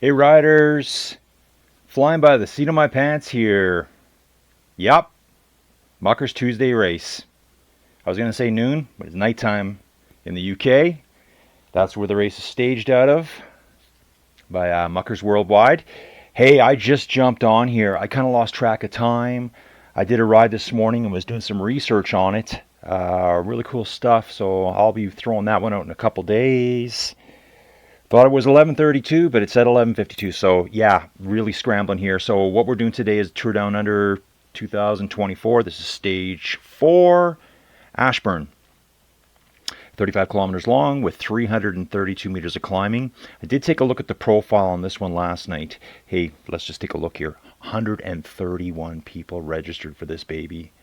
Hey riders, flying by the seat of my pants here. Yup, Muckers Tuesday race. I was going to say noon, but it's nighttime in the UK. That's where the race is staged out of by Muckers Worldwide. Hey, I just jumped on here. I kind of lost track of time. I did a ride this morning and was doing some research on it. Really cool stuff, so I'll be throwing that one out in a couple days. Thought it was 11:32, but it said 11:52. So yeah, really scrambling here. So what we're doing today is Tour Down Under 2024. This is stage 4, Ashbourne. 35 kilometers long with 332 meters of climbing. I did take a look at the profile on this one last night. Hey, let's just take a look here. 131 people registered for this baby.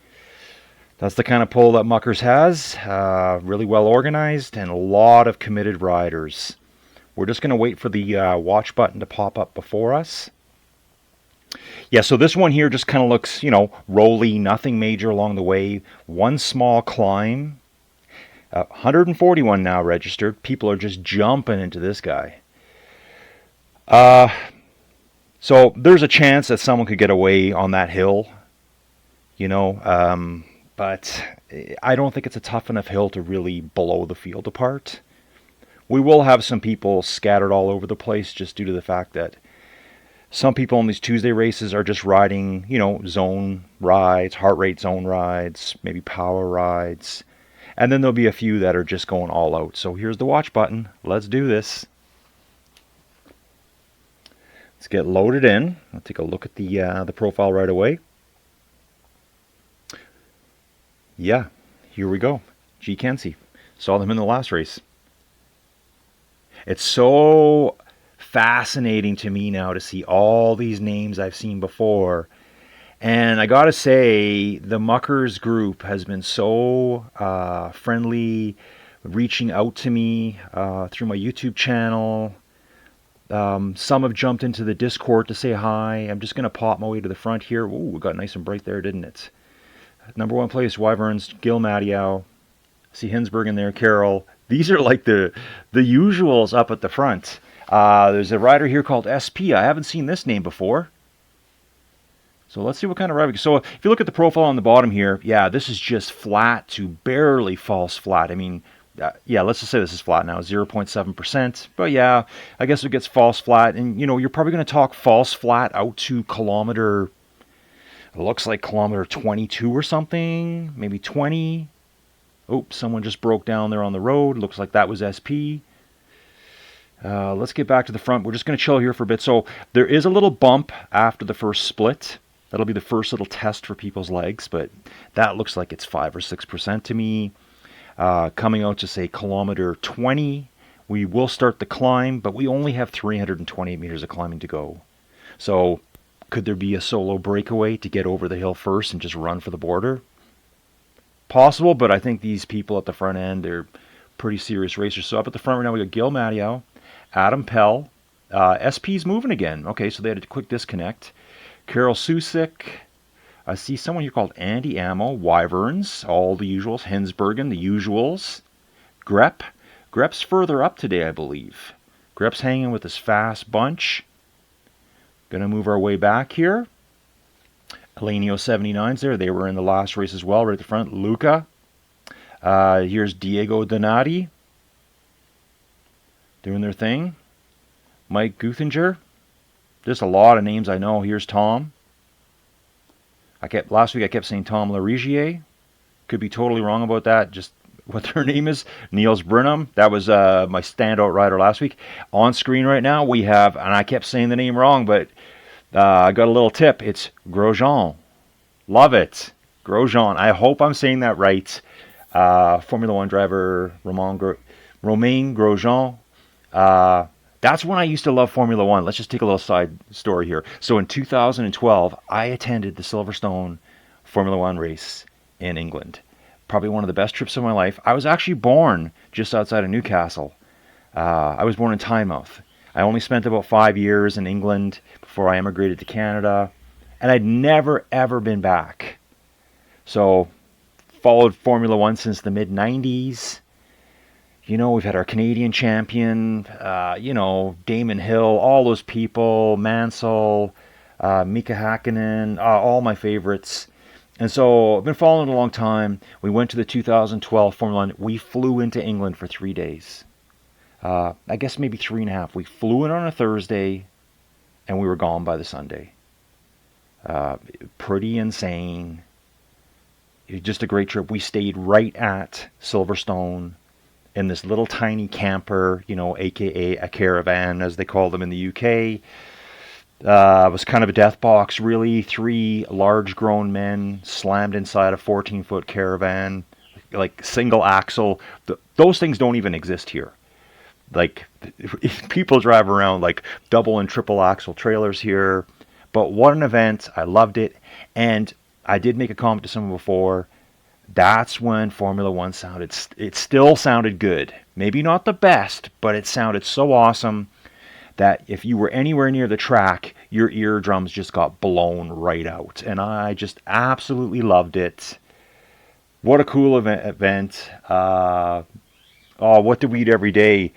That's the kind of poll that Muckers has. Really well organized and a lot of committed riders. We're just going to wait for the watch button to pop up before us. Yeah, so this one here just kind of looks, rolly, nothing major along the way. One small climb. 141 now registered. People are just jumping into this guy. So there's a chance that someone could get away on that hill, but I don't think it's a tough enough hill to really blow the field apart. We will have some people scattered all over the place just due to the fact that some people on these Tuesday races are just riding, zone rides, heart rate zone rides, maybe power rides. And then there'll be a few that are just going all out. So here's the watch button. Let's do this. Let's get loaded in. I'll take a look at the profile right away. Yeah, here we go. G. Kensey. Saw them in the last race. It's so fascinating to me now to see all these names I've seen before. And I gotta say, the Muckers group has been so friendly, reaching out to me through my YouTube channel. Some have jumped into the Discord to say hi. I'm just gonna pop my way to the front here. Ooh, it got nice and bright there, didn't it? Number 1 place, Wyverns, Gil Mattiau. See Hinsberg in there, Carol. These are like the usuals up at the front. There's a rider here called SP. I haven't seen this name before. So let's see what kind of rider. So if you look at the profile on the bottom here, yeah, this is just flat to barely false flat. I mean, yeah, let's just say this is flat now, 0.7%. But yeah, I guess it gets false flat. And, you're probably going to talk false flat out to kilometer, it looks like kilometer 22 or something, maybe 20. Oops, someone just broke down there on the road. Looks like that was SP. Let's get back to the front. We're just going to chill here for a bit. So there is a little bump after the first split. That'll be the first little test for people's legs, but that looks like it's 5 or 6% to me. Coming out to, say, kilometer 20, we will start the climb, but we only have 328 meters of climbing to go. So could there be a solo breakaway to get over the hill first and just run for the border? Possible, but I think these people at the front end, they're pretty serious racers. So up at the front right now, we got Gil Mattiau, Adam Pell. SP's moving again. Okay, so they had a quick disconnect. Carol Susik. I see someone here called Andy IMHO, Wyverns, all the usuals. Hinsbergen, the usuals. Grep. Grep's further up today, I believe. Grep's hanging with his fast bunch. Gonna move our way back here. Elenio 79's there. They were in the last race as well, right at the front. Luca. Here's Diego Donati. Doing their thing. Mike Guthinger. There's a lot of names I know. Here's Tom. Last week I kept saying Tom Larigier. Could be totally wrong about that. Just what their name is. Niels Brunham. That was my standout rider last week. On screen right now we have, and I kept saying the name wrong, but I got a little tip. It's Grosjean. Love it. Grosjean. I hope I'm saying that right. Formula One driver Romain Grosjean. That's when I used to love Formula One. Let's just take a little side story here. So in 2012, I attended the Silverstone Formula One race in England. Probably one of the best trips of my life. I was actually born just outside of Newcastle. I was born in Tynemouth. I only spent about 5 years in England before I emigrated to Canada. And I'd never, ever been back. So, followed Formula One since the mid-90s. We've had our Canadian champion, Damon Hill, all those people, Mansell, Mika Hakkinen, all my favorites. And so I've been following it a long time. We went to the 2012 Formula One. We flew into England for 3 days. I guess maybe 3.5. We flew in on a Thursday, and we were gone by the Sunday. Pretty insane. Just a great trip. We stayed right at Silverstone in this little tiny camper, aka a caravan, as they call them in the UK. It was kind of a death box, really. 3 large grown men slammed inside a 14-foot caravan, like single axle. Those things don't even exist here. Like, people drive around like double and triple axle trailers here. But what an event. I loved it. And I did make a comment to someone before. That's when Formula One it still sounded good. Maybe not the best, but it sounded so awesome that if you were anywhere near the track, your eardrums just got blown right out. And I just absolutely loved it. What a cool event. What did we eat every day?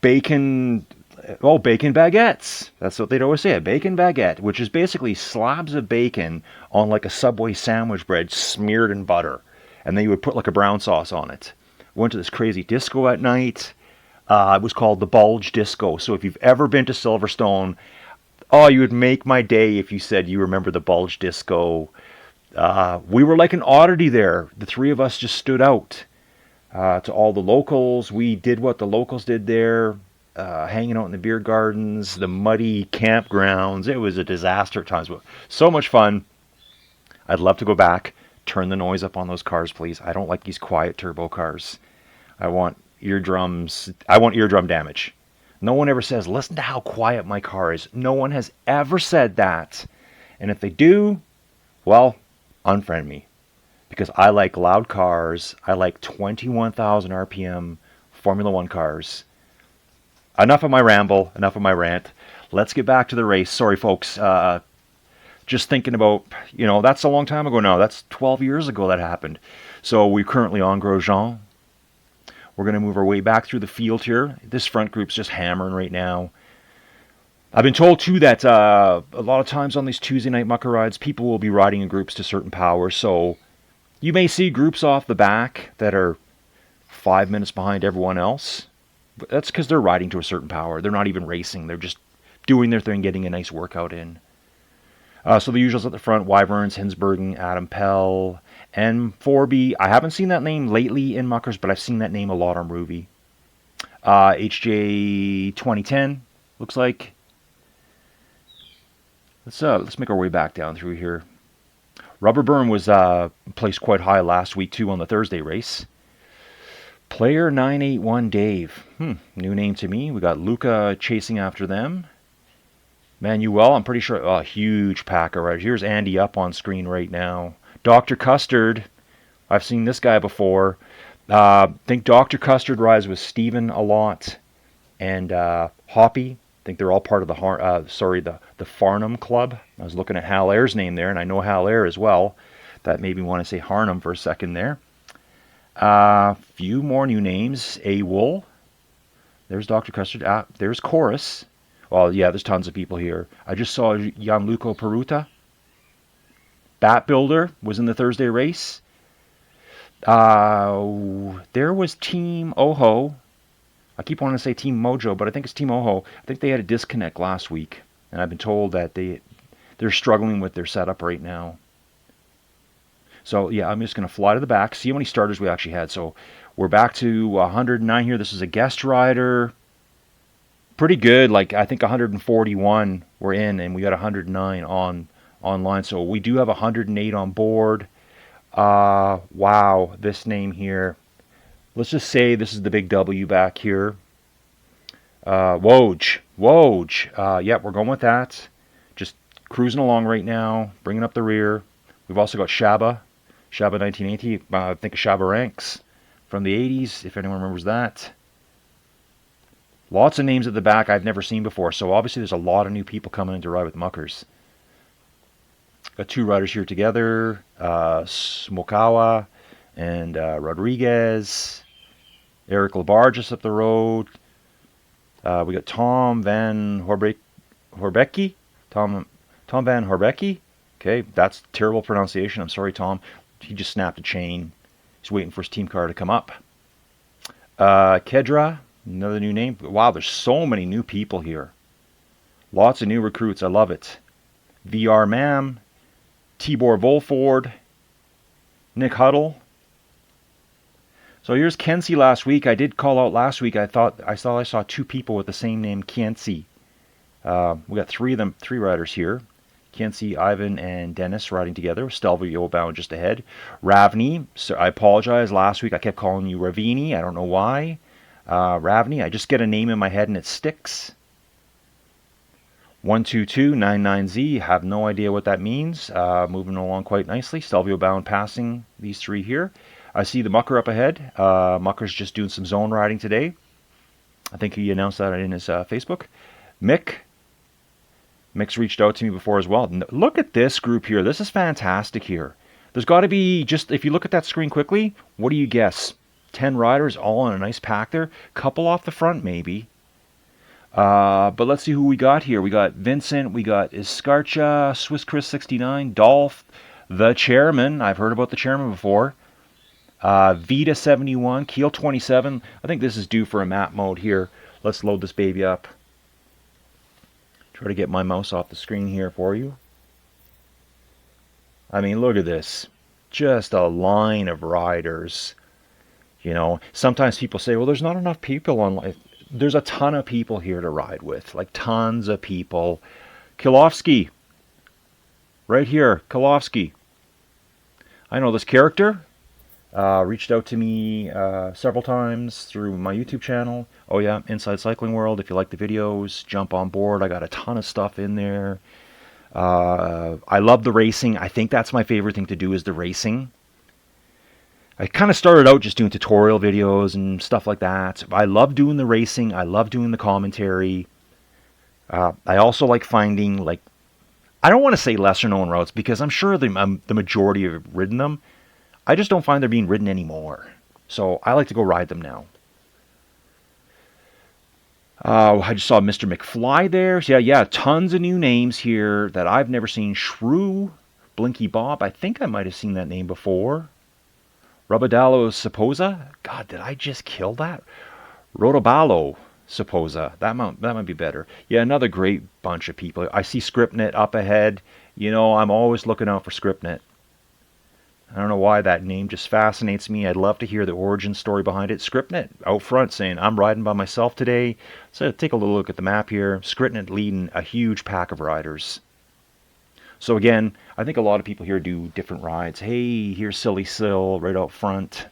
Bacon baguettes. That's what they'd always say, a bacon baguette, which is basically slabs of bacon on like a Subway sandwich bread smeared in butter. And then you would put like a brown sauce on it. Went to this crazy disco at night. It was called the Bulge Disco. So if you've ever been to Silverstone, you would make my day if you said you remember the Bulge Disco. We were like an oddity there. The 3 of us just stood out. To all the locals, we did what the locals did there. Hanging out in the beer gardens, the muddy campgrounds. It was a disaster at times, but so much fun. I'd love to go back. Turn the noise up on those cars, please. I don't like these quiet turbo cars. I want eardrum damage. No one ever says, listen to how quiet my car is. No one has ever said that. And if they do, well, unfriend me. Because I like loud cars. I like 21,000 RPM Formula One cars. Enough of my ramble, enough of my rant. Let's get back to the race. Sorry, folks. Just thinking about, that's a long time ago now. That's 12 years ago that happened. So we're currently on Grosjean. We're going to move our way back through the field here. This front group's just hammering right now. I've been told, too, that a lot of times on these Tuesday night Mucker rides, people will be riding in groups to certain powers. So you may see groups off the back that are 5 minutes behind everyone else. But that's because they're riding to a certain power. They're not even racing. They're just doing their thing, getting a nice workout in. So the usuals at the front, Wyverns, Hinsbergen, Adam Pell, and 4B. I haven't seen that name lately in Muckers, but I've seen that name a lot on Rouvy. HJ 2010, looks like. Let's make our way back down through here. Rubberburn was placed quite high last week, too, on the Thursday race. Player 981 Dave. New name to me. We got Luca chasing after them. Manuel, I'm pretty sure, a huge packer right. Here's Andy up on screen right now. Dr. Custard, I've seen this guy before. Think Dr. Custard rides with Steven a lot. And Hoppy, I think they're all part of the Farnham Club. I was looking at Hal Air's name there, and I know Hal Air as well. That made me want to say Harnham for a second there. Few more new names. A-Wool. There's Dr. Custard. There's Chorus. Well, yeah, there's tons of people here. I just saw Gianluca Peruta. Bat Builder was in the Thursday race. There was Team Oho. I keep wanting to say Team Mojo, but I think it's Team Oho. I think they had a disconnect last week, and I've been told that they're struggling with their setup right now. So, yeah, I'm just going to fly to the back, see how many starters we actually had. So, we're back to 109 here. This is a guest rider. Pretty good. Like, I think 141 were in, and we got 109 online. So, we do have 108 on board. Wow, this name here. Let's just say this is the big W back here. Woj. Yep, we're going with that. Just cruising along right now, bringing up the rear. We've also got Shaba 1980. I think of Shaba Ranks from the 80s, if anyone remembers that. Lots of names at the back I've never seen before, so obviously there's a lot of new people coming in to ride with Muckers. Got 2 riders here together, Smokawa and Rodriguez. Eric Labar just up the road. We got Tom Van Horbecke. Tom Van Horbecke. Okay, that's terrible pronunciation. I'm sorry, Tom. He just snapped a chain. He's waiting for his team car to come up. Kedra, another new name. Wow, there's so many new people here. Lots of new recruits. I love it. VR Mam, Tibor Volford, Nick Huddle. So here's Kenzie last week. I did call out last week. I saw two people with the same name, Kenzie. We got three riders here. Kenzie, Ivan, and Dennis riding together. Stelvio bound just ahead. Ravni, so I apologize. Last week I kept calling you Ravini. I don't know why. Ravni, I just get a name in my head and it sticks. 12299Z, have no idea what that means. Moving along quite nicely. Stelvio bound passing these three here. I see the Mucker up ahead. Mucker's just doing some zone riding today. I think he announced that in his Facebook. Mick's reached out to me before as well. Look at this group here. This is fantastic here. There's got to be, just if you look at that screen quickly, what do you guess? 10 riders all in a nice pack there. Couple off the front maybe. But let's see who we got here. We got Vincent, we got Iskarcha, Swiss Chris 69, Dolph, the chairman. I've heard about the chairman before. Vita 71, Keel 27. I think this is due for a map mode here. Let's load this baby up. Try to get my mouse off the screen here for you. I mean, look at this. Just a line of riders. You know, sometimes people say, well, there's not enough people on. There's a ton of people here to ride with. Like, tons of people. Kilofsky. Right here. Kilofsky. I know this character. Reached out to me several times through my YouTube channel. Oh yeah, Inside Cycling World. If you like the videos, jump on board. I got a ton of stuff in there. I love the racing. I think that's my favorite thing to do is the racing. I kind of started out just doing tutorial videos and stuff like that. I love doing the racing. I love doing the commentary. I also like finding, like, I don't want to say lesser known routes because I'm sure the majority have ridden them. I just don't find they're being ridden anymore. So I like to go ride them now. I just saw Mr. McFly there. So yeah, tons of new names here that I've never seen. Shrew, Blinky Bob. I think I might have seen that name before. Rubadalo Saposa. God, did I just kill that? Rotoballo Saposa. That might be better. Yeah, another great bunch of people. I see Scriptnet up ahead. You know, I'm always looking out for Scriptnet. I don't know why that name just fascinates me. I'd love to hear the origin story behind it. Scriptnet out front saying, I'm riding by myself today. So take a little look at the map here. Scriptnet leading a huge pack of riders. So again, I think a lot of people here do different rides. Hey, here's Silly Sill right out front.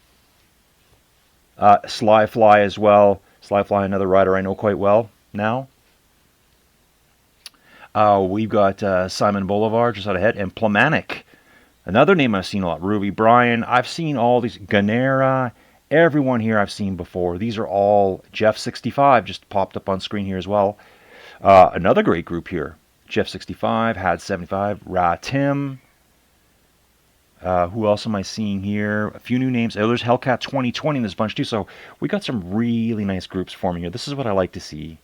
Sly Fly as well. Sly Fly, another rider I know quite well now. We've got Simon Bolivar just out ahead. And Plamatic. Another name I've seen a lot, Rouvy, Brian. I've seen all these, Ganera, everyone here I've seen before. These are all Jeff 65, just popped up on screen here as well. Another great group here, Jeff 65, Had 75, Ra Tim. Who else am I seeing here? A few new names. Oh, there's Hellcat 2020 in this bunch too. So we got some really nice groups forming here. This is what I like to see.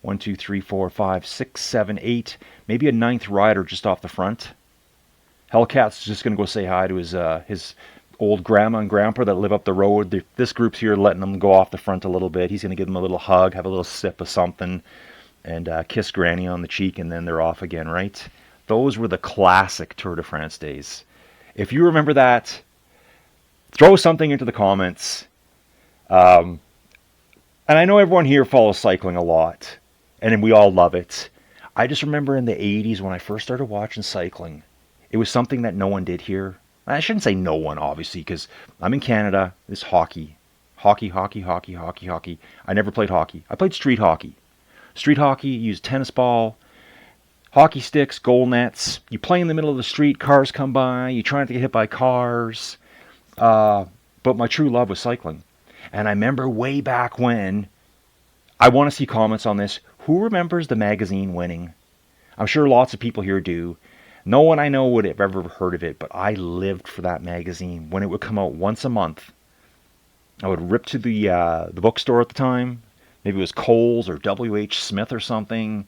1, 2, 3, 4, 5, 6, 7, 8. Maybe a 9th rider just off the front. Hellcat's just going to go say hi to his old grandma and grandpa that live up the road. This group's here letting them go off the front a little bit. He's going to give them a little hug, have a little sip of something, and kiss Granny on the cheek, and then they're off again, right? Those were the classic Tour de France days. If you remember that, throw something into the comments. And I know everyone here follows cycling a lot, and we all love it. I just remember in the 80s when I first started watching cycling, it was something that no one did here. I shouldn't say no one, obviously, because I'm in Canada. It's hockey. Hockey. I never played hockey. I played street hockey. Street hockey, you use tennis ball, hockey sticks, goal nets. You play in the middle of the street, cars come by, you try not to get hit by cars. But my true love was cycling. And I remember way back when, I want to see comments on this. Who remembers the magazine Winning? I'm sure lots of people here do. No one I know would have ever heard of it, but I lived for that magazine when it would come out once a month. I would rip to the bookstore at the time. Maybe it was Kohl's or W.H. Smith or something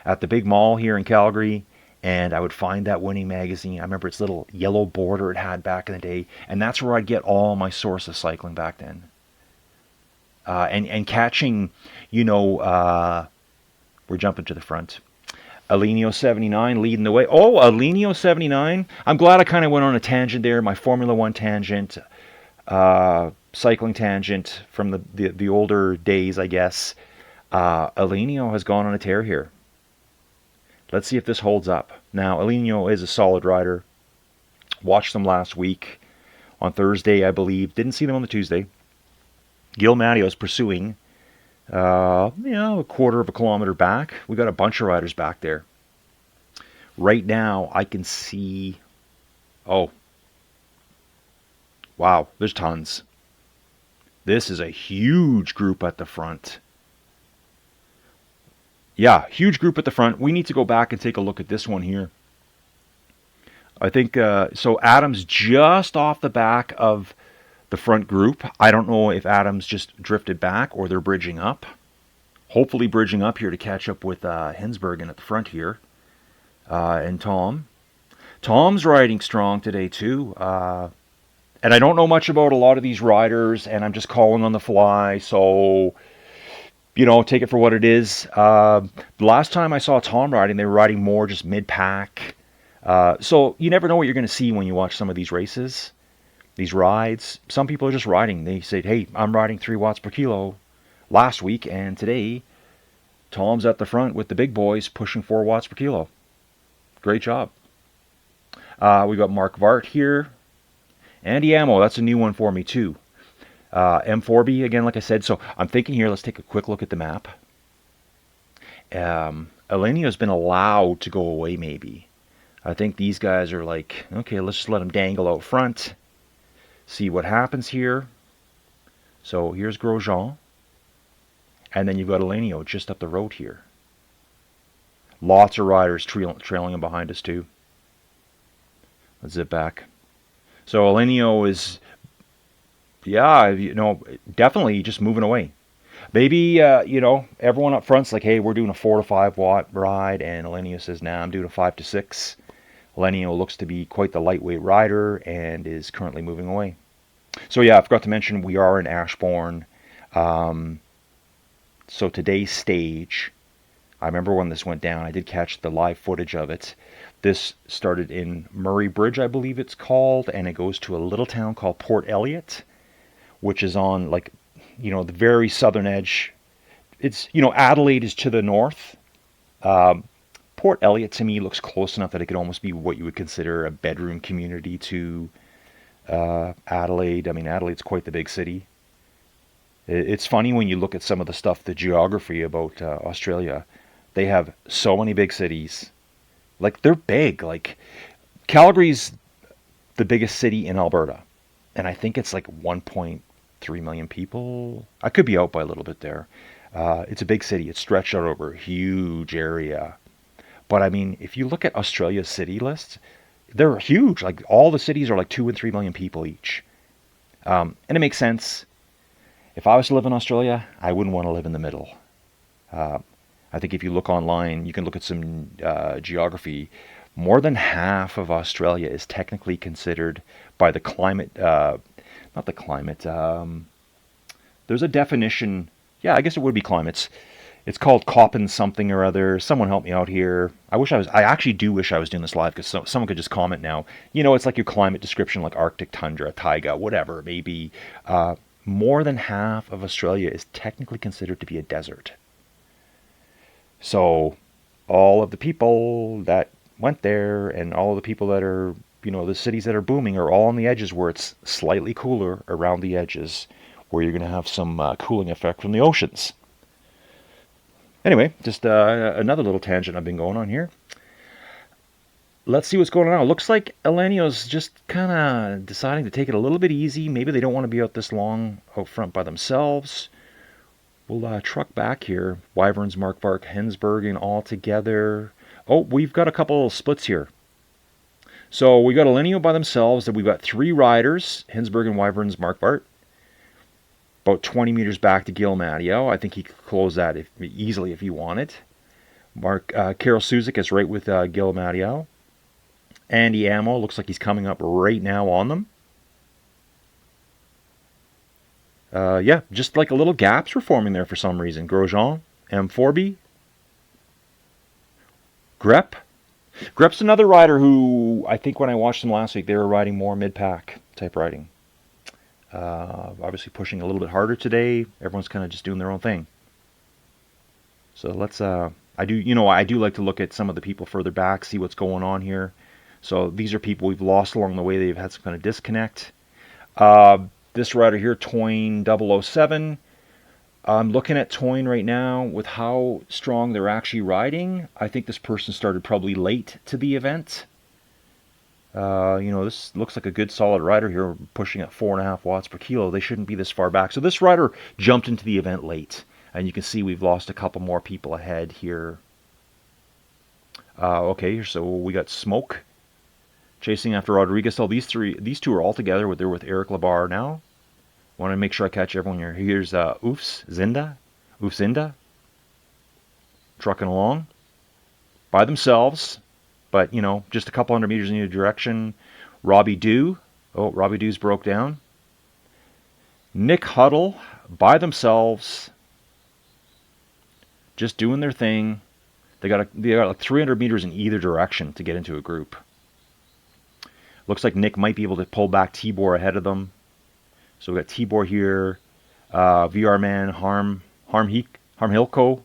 at the big mall here in Calgary. And I would find that winning magazine. I remember its little yellow border it had back in the day. And that's where I'd get all my source of cycling back then. And catching, you know, we're jumping to the front. Alineo 79 leading the way. Oh, Alineo 79. I'm glad I kind of went on a tangent there. My Formula One tangent, cycling tangent from the older days, I guess. Alineo has gone on a tear here. Let's see if this holds up. Now, Alineo is a solid rider. Watched them last week on Thursday, I believe. Didn't see them on the Tuesday. Gil Matteo's pursuing, a quarter of a kilometer back. We got a bunch of riders back there. Right now, I can see. Oh, wow! There's tons. This is a huge group at the front. Yeah, huge group at the front. We need to go back and take a look at this one here. I think so. Adam's just off the back of the front group. I don't know if Adams just drifted back or they're bridging up. Hopefully bridging up here to catch up with Hensbergen at the front here. And Tom. Tom's riding strong today too. And I don't know much about a lot of these riders, and I'm just calling on the fly. So, take it for what it is. The last time I saw Tom riding, they were riding more just mid-pack. So you never know what you're going to see when you watch some of these races. These rides, some people are just riding. They say, hey, I'm riding 3 watts per kilo last week, and today Tom's at the front with the big boys pushing 4 watts per kilo. Great job. We got Mark Vart here. Andy IMHO, that's a new one for me too. M4B, again, like I said. So I'm thinking here, let's take a quick look at the map. Alenio's been allowed to go away maybe. I think these guys are like, okay, let's just let them dangle out front. See what happens here. So here's Grosjean. And then you've got Alenio just up the road here. Lots of riders trailing him behind us too. Let's zip back. So Alenio is, definitely just moving away. Maybe, everyone up front's like, hey, we're doing a 4 to 5 watt ride. And Alenio says, nah, I'm doing a 5 to 6. Alenio looks to be quite the lightweight rider and is currently moving away. So yeah, I forgot to mention we are in Ashbourne. So today's stage, I remember when this went down, I did catch the live footage of it. This started in Murray Bridge, I believe it's called, and it goes to a little town called Port Elliot, which is on the very southern edge. It's, Adelaide is to the north. Port Elliot to me looks close enough that it could almost be what you would consider a bedroom community to Adelaide. I mean, Adelaide's quite the big city. It's funny when you look at some of the stuff, the geography about Australia. They have so many big cities. Like, they're big. Like, Calgary's the biggest city in Alberta. And I think it's like 1.3 million people. I could be out by a little bit there. It's a big city. It's stretched out over a huge area. But I mean, if you look at Australia's city lists, they're huge. Like, all the cities are like 2 and 3 million people each. And it makes sense. If I was to live in Australia, I wouldn't want to live in the middle. I think if you look online, you can look at some geography. More than half of Australia is technically considered by the climate, not the climate, there's a definition. Yeah, I guess it would be climates. It's called Koppen something or other. Someone help me out here. I actually do wish I was doing this live because someone could just comment now. It's like your climate description, like Arctic tundra, taiga, whatever it may be. More than half of Australia is technically considered to be a desert. So all of the people that went there and all of the people that are, the cities that are booming are all on the edges where it's slightly cooler around the edges, where you're going to have some cooling effect from the oceans. Anyway, just another little tangent I've been going on here. Let's see what's going on. It looks like Alenio's just kind of deciding to take it a little bit easy. Maybe they don't want to be out this long out front by themselves. We'll truck back here. Wyverns, Markvark, Hensbergen all together. Oh, we've got a couple of splits here. So we got Alenio by themselves, and we've got 3 riders, Hensbergen, Wyverns, Markvart. About 20 meters back to Gil Matteo. I think he could close that easily if he wanted. Carol Suzik is right with Gil Matteo. Andy IMHO looks like he's coming up right now on them. Yeah, just like a little gaps were forming there for some reason. Grosjean, M4B, Grep. Grep's another rider who I think when I watched them last week, they were riding more mid-pack type riding. Obviously pushing a little bit harder today. Everyone's kind of just doing their own thing. So let's. I do like to look at some of the people further back, see what's going on here. So these are people we've lost along the way. They've had some kind of disconnect. This rider here, Toyne 007. I'm looking at Toyne right now with how strong they're actually riding. I think this person started probably late to the event. This looks like a good solid rider here, pushing at 4.5 watts per kilo. They shouldn't be this far back. So this rider jumped into the event late. And you can see we've lost a couple more people ahead here. Okay, so we got Smoke chasing after Rodriguez. Oh, these two are all together. They're with Eric Labar now. Want to make sure I catch everyone here. Here's Oofs Zinda, trucking along by themselves, but just a couple hundred meters in either direction. Robbie Dew. Oh, Robbie Dew's broke down. Nick Huddle by themselves, just doing their thing. They got like 300 meters in either direction to get into a group. Looks like Nick might be able to pull back Tibor ahead of them. So we got Tibor here, VR Man, Harmhilko.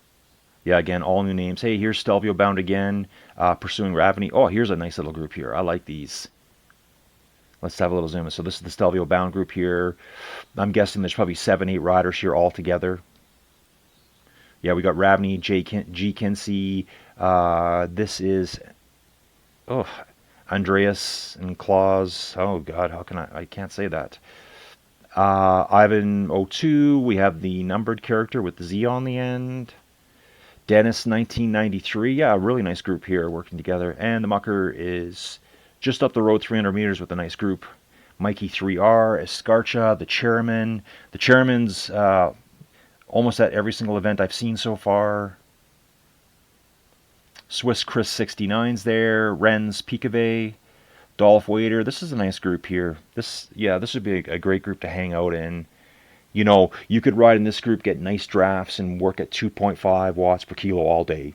Yeah, again, all new names. Hey, here's Stelvio Bound again, pursuing Ravany. Oh, here's a nice little group here. I like these. Let's have a little zoom in. So this is the Stelvio Bound group here. I'm guessing there's probably 7-8 riders here all together. Yeah, we got Ravany, G. Kinsey. This is Andreas and Claus. Oh God, how can I can't say that. Ivan 02. We have the numbered character with the Z on the end. Dennis 1993. Yeah, a really nice group here working together. And the Mucker is just up the road 300 meters with a nice group. Mikey 3R, Escarcha, the chairman. The chairman's almost at every single event I've seen so far. Swiss Chris 69's there. Renz Picave, Dolph Wader. This is a nice group here. This would be a great group to hang out in. You could ride in this group, get nice drafts, and work at 2.5 watts per kilo all day.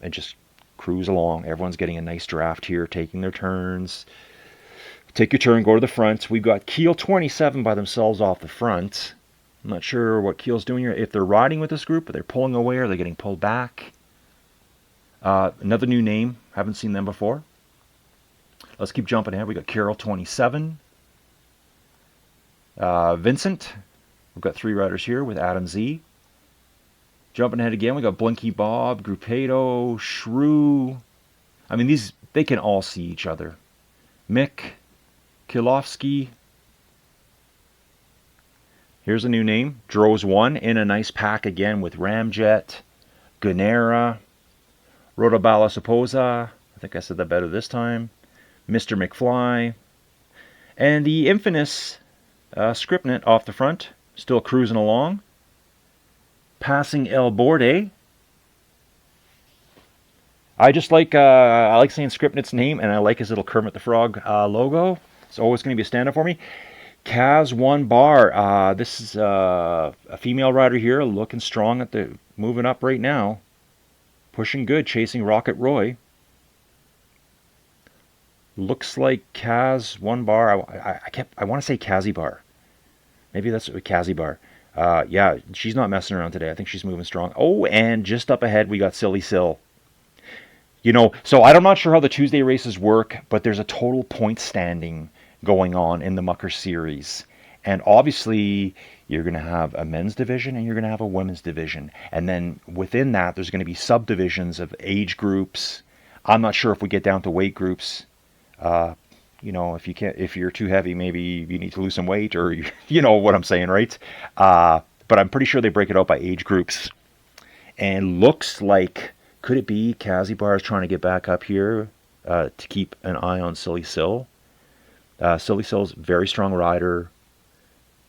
And just cruise along. Everyone's getting a nice draft here, taking their turns. Take your turn, go to the front. We've got Keel 27 by themselves off the front. I'm not sure what Keel's doing here. If they're riding with this group, are they pulling away, or are they getting pulled back? Another new name. Haven't seen them before. Let's keep jumping ahead. We got Carol 27. Vincent. We've got 3 riders here with Adam Z. Jumping ahead again, we got Blinky Bob, Grupedo, Shrew. I mean, they can all see each other. Mick, Kilofsky. Here's a new name, Droz 1, in a nice pack again with Ramjet, Ganera, Rotobala Saposa. I think I said that better this time. Mr. McFly. And the infamous Scriptnet off the front, still cruising along. Passing El Borde. I just like saying Scriptnet's name, and I like his little Kermit the Frog logo. It's always going to be a stand-up for me. Kaz 1 Bar. This is a female rider here, looking strong moving up right now. Pushing good, chasing Rocket Roy. Looks like Kaz 1 Bar. I want to say Kazi Bar. Maybe that's Kazi Bar. Yeah, she's not messing around today. I think she's moving strong. Oh, and just up ahead we got Silly Sill. So I'm not sure how the Tuesday races work, but there's a total point standing going on in the Mucker series. And obviously, you're going to have a men's division and you're going to have a women's division. And then within that, there's going to be subdivisions of age groups. I'm not sure if we get down to weight groups. If you're too heavy, maybe you need to lose some weight, or you know what I'm saying, right? But I'm pretty sure they break it out by age groups. And looks like, could it be Kazibar is trying to get back up here to keep an eye on Silly Sill? Silly Sill's very strong rider.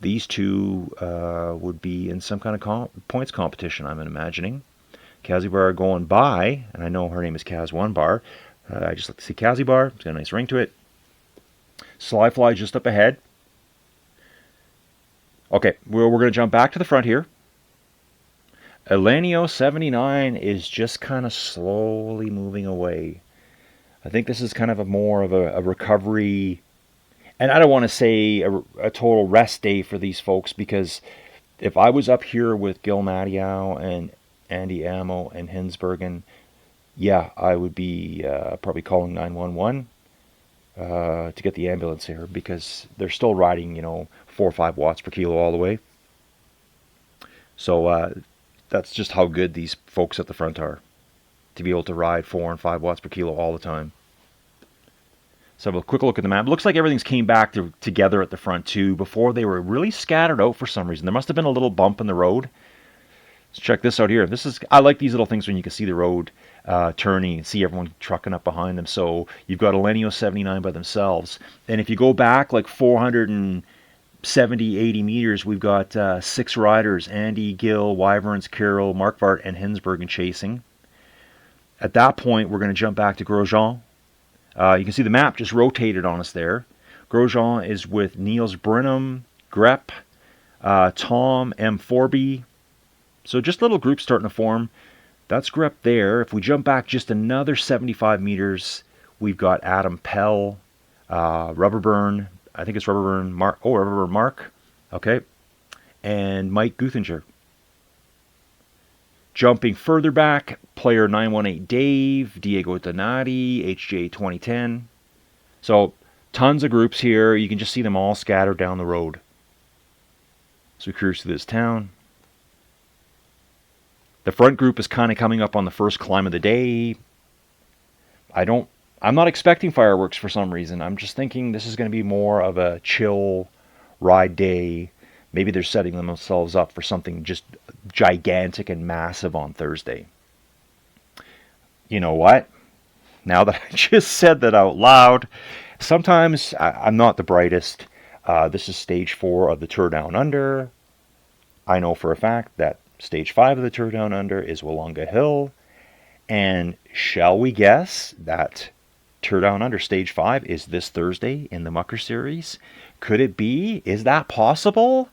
These two would be in some kind of points competition, I'm imagining. Kazibar going by, and I know her name is Kaz One Bar. I just like to see Kazibar. It's got a nice ring to it. Slyfly just up ahead. Okay, we're going to jump back to the front here. Elenio 79 is just kind of slowly moving away. I think this is kind of more of a recovery, and I don't want to say a total rest day for these folks, because if I was up here with Gil Mattiau and Andy IMHO and Hinsbergen, yeah, I would be probably calling 911 to get the ambulance here, because they're still riding, 4 or 5 watts per kilo all the way. So that's just how good these folks at the front are, to be able to ride 4 and 5 watts per kilo all the time. So have a quick look at the map. It looks like everything's came back together at the front too. Before, they were really scattered out for some reason. There must have been a little bump in the road. Let's check this out here. I like these little things when you can see the road turning and see everyone trucking up behind them. So you've got Elenio 79 by themselves. And if you go back like 470, 80 meters, we've got 6 riders: Andy, Gil, Wyverns, Carroll, Marquardt, and Hinsbergen chasing. At that point, we're going to jump back to Grosjean. You can see the map just rotated on us there. Grosjean is with Niels Brenham, Grep, Tom, M. Forby. So just little groups starting to form. That's Grep there. If we jump back just another 75 meters, we've got Adam Pell, Rubberburn. I think it's Rubberburn Mark. Oh, Rubberburn Mark. Okay. And Mike Guthinger. Jumping further back, player 918 Dave, Diego Donati, HJ 2010. So tons of groups here. You can just see them all scattered down the road. So we cruise through this town. The front group is kind of coming up on the first climb of the day. I'm not expecting fireworks for some reason. I'm just thinking this is going to be more of a chill ride day. Maybe they're setting themselves up for something just gigantic and massive on Thursday. You know what? Now that I just said that out loud, sometimes I'm not the brightest. This is stage 4 of the Tour Down Under. I know for a fact that stage 5 of the Tour Down Under is Wollonga Hill. And shall we guess that Tour Down Under stage 5 is this Thursday in the Mucker series? Could it be? Is that possible?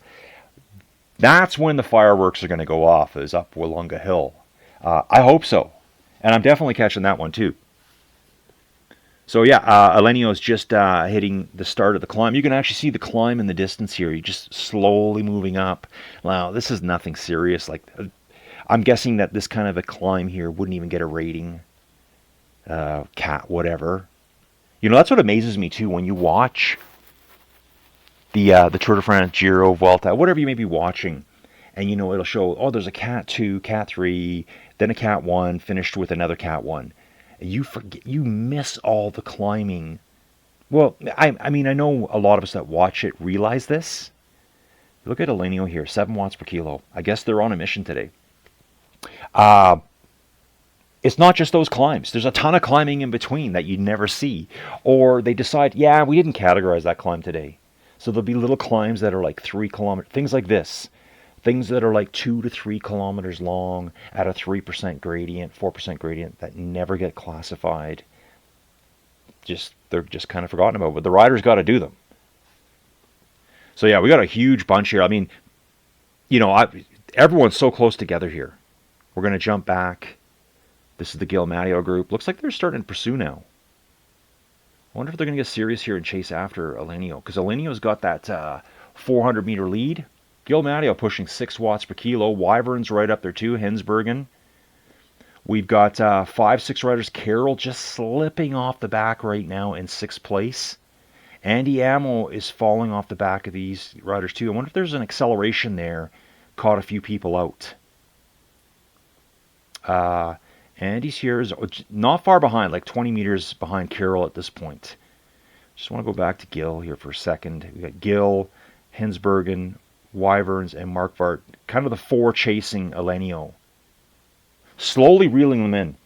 That's when the fireworks are going to go off, is up Wollonga Hill. I hope so. And I'm definitely catching that one too. So yeah, Elenio is just hitting the start of the climb. You can actually see the climb in the distance here. You're just slowly moving up. Now, this is nothing serious. Like, I'm guessing that this kind of a climb here wouldn't even get a rating. Cat, whatever. That's what amazes me too, when you watch the Tour de France, Giro, Vuelta, whatever you may be watching, and it'll show, oh, there's a Cat 2, Cat 3, then a Cat 1, finished with another Cat 1. You forget, you miss all the climbing. Well, I mean, I know a lot of us that watch it realize this. Look at Elenio here, 7 watts per kilo. I guess they're on a mission today. It's not just those climbs. There's a ton of climbing in between that you never see. Or they decide, yeah, we didn't categorize that climb today. So there'll be little climbs that are like 3 kilometers, things like this. Things that are like 2 to 3 kilometers long at a 3% gradient, 4% gradient that never get classified. They're just kind of forgotten about, but the riders got to do them. So yeah, we got a huge bunch here. I mean, everyone's so close together here. We're going to jump back. This is the Gil Mattiau group. Looks like they're starting to pursue now. I wonder if they're going to get serious here and chase after Elenio, because Elenio's got that 400 meter lead. Gil Mattiau pushing 6 watts per kilo. Wyvern's right up there too. Hinsbergen. We've got 5-6 riders. Carroll just slipping off the back right now in 6th place. Andy IMHO is falling off the back of these riders too. I wonder if there's an acceleration there. Caught a few people out. Andy's here is not far behind, like 20 meters behind Carroll at this point. Just want to go back to Gil here for a second. We got Gil, Hinsbergen, Wyverns, and Marquardt, kind of the 4 chasing Elenio. Slowly reeling them in.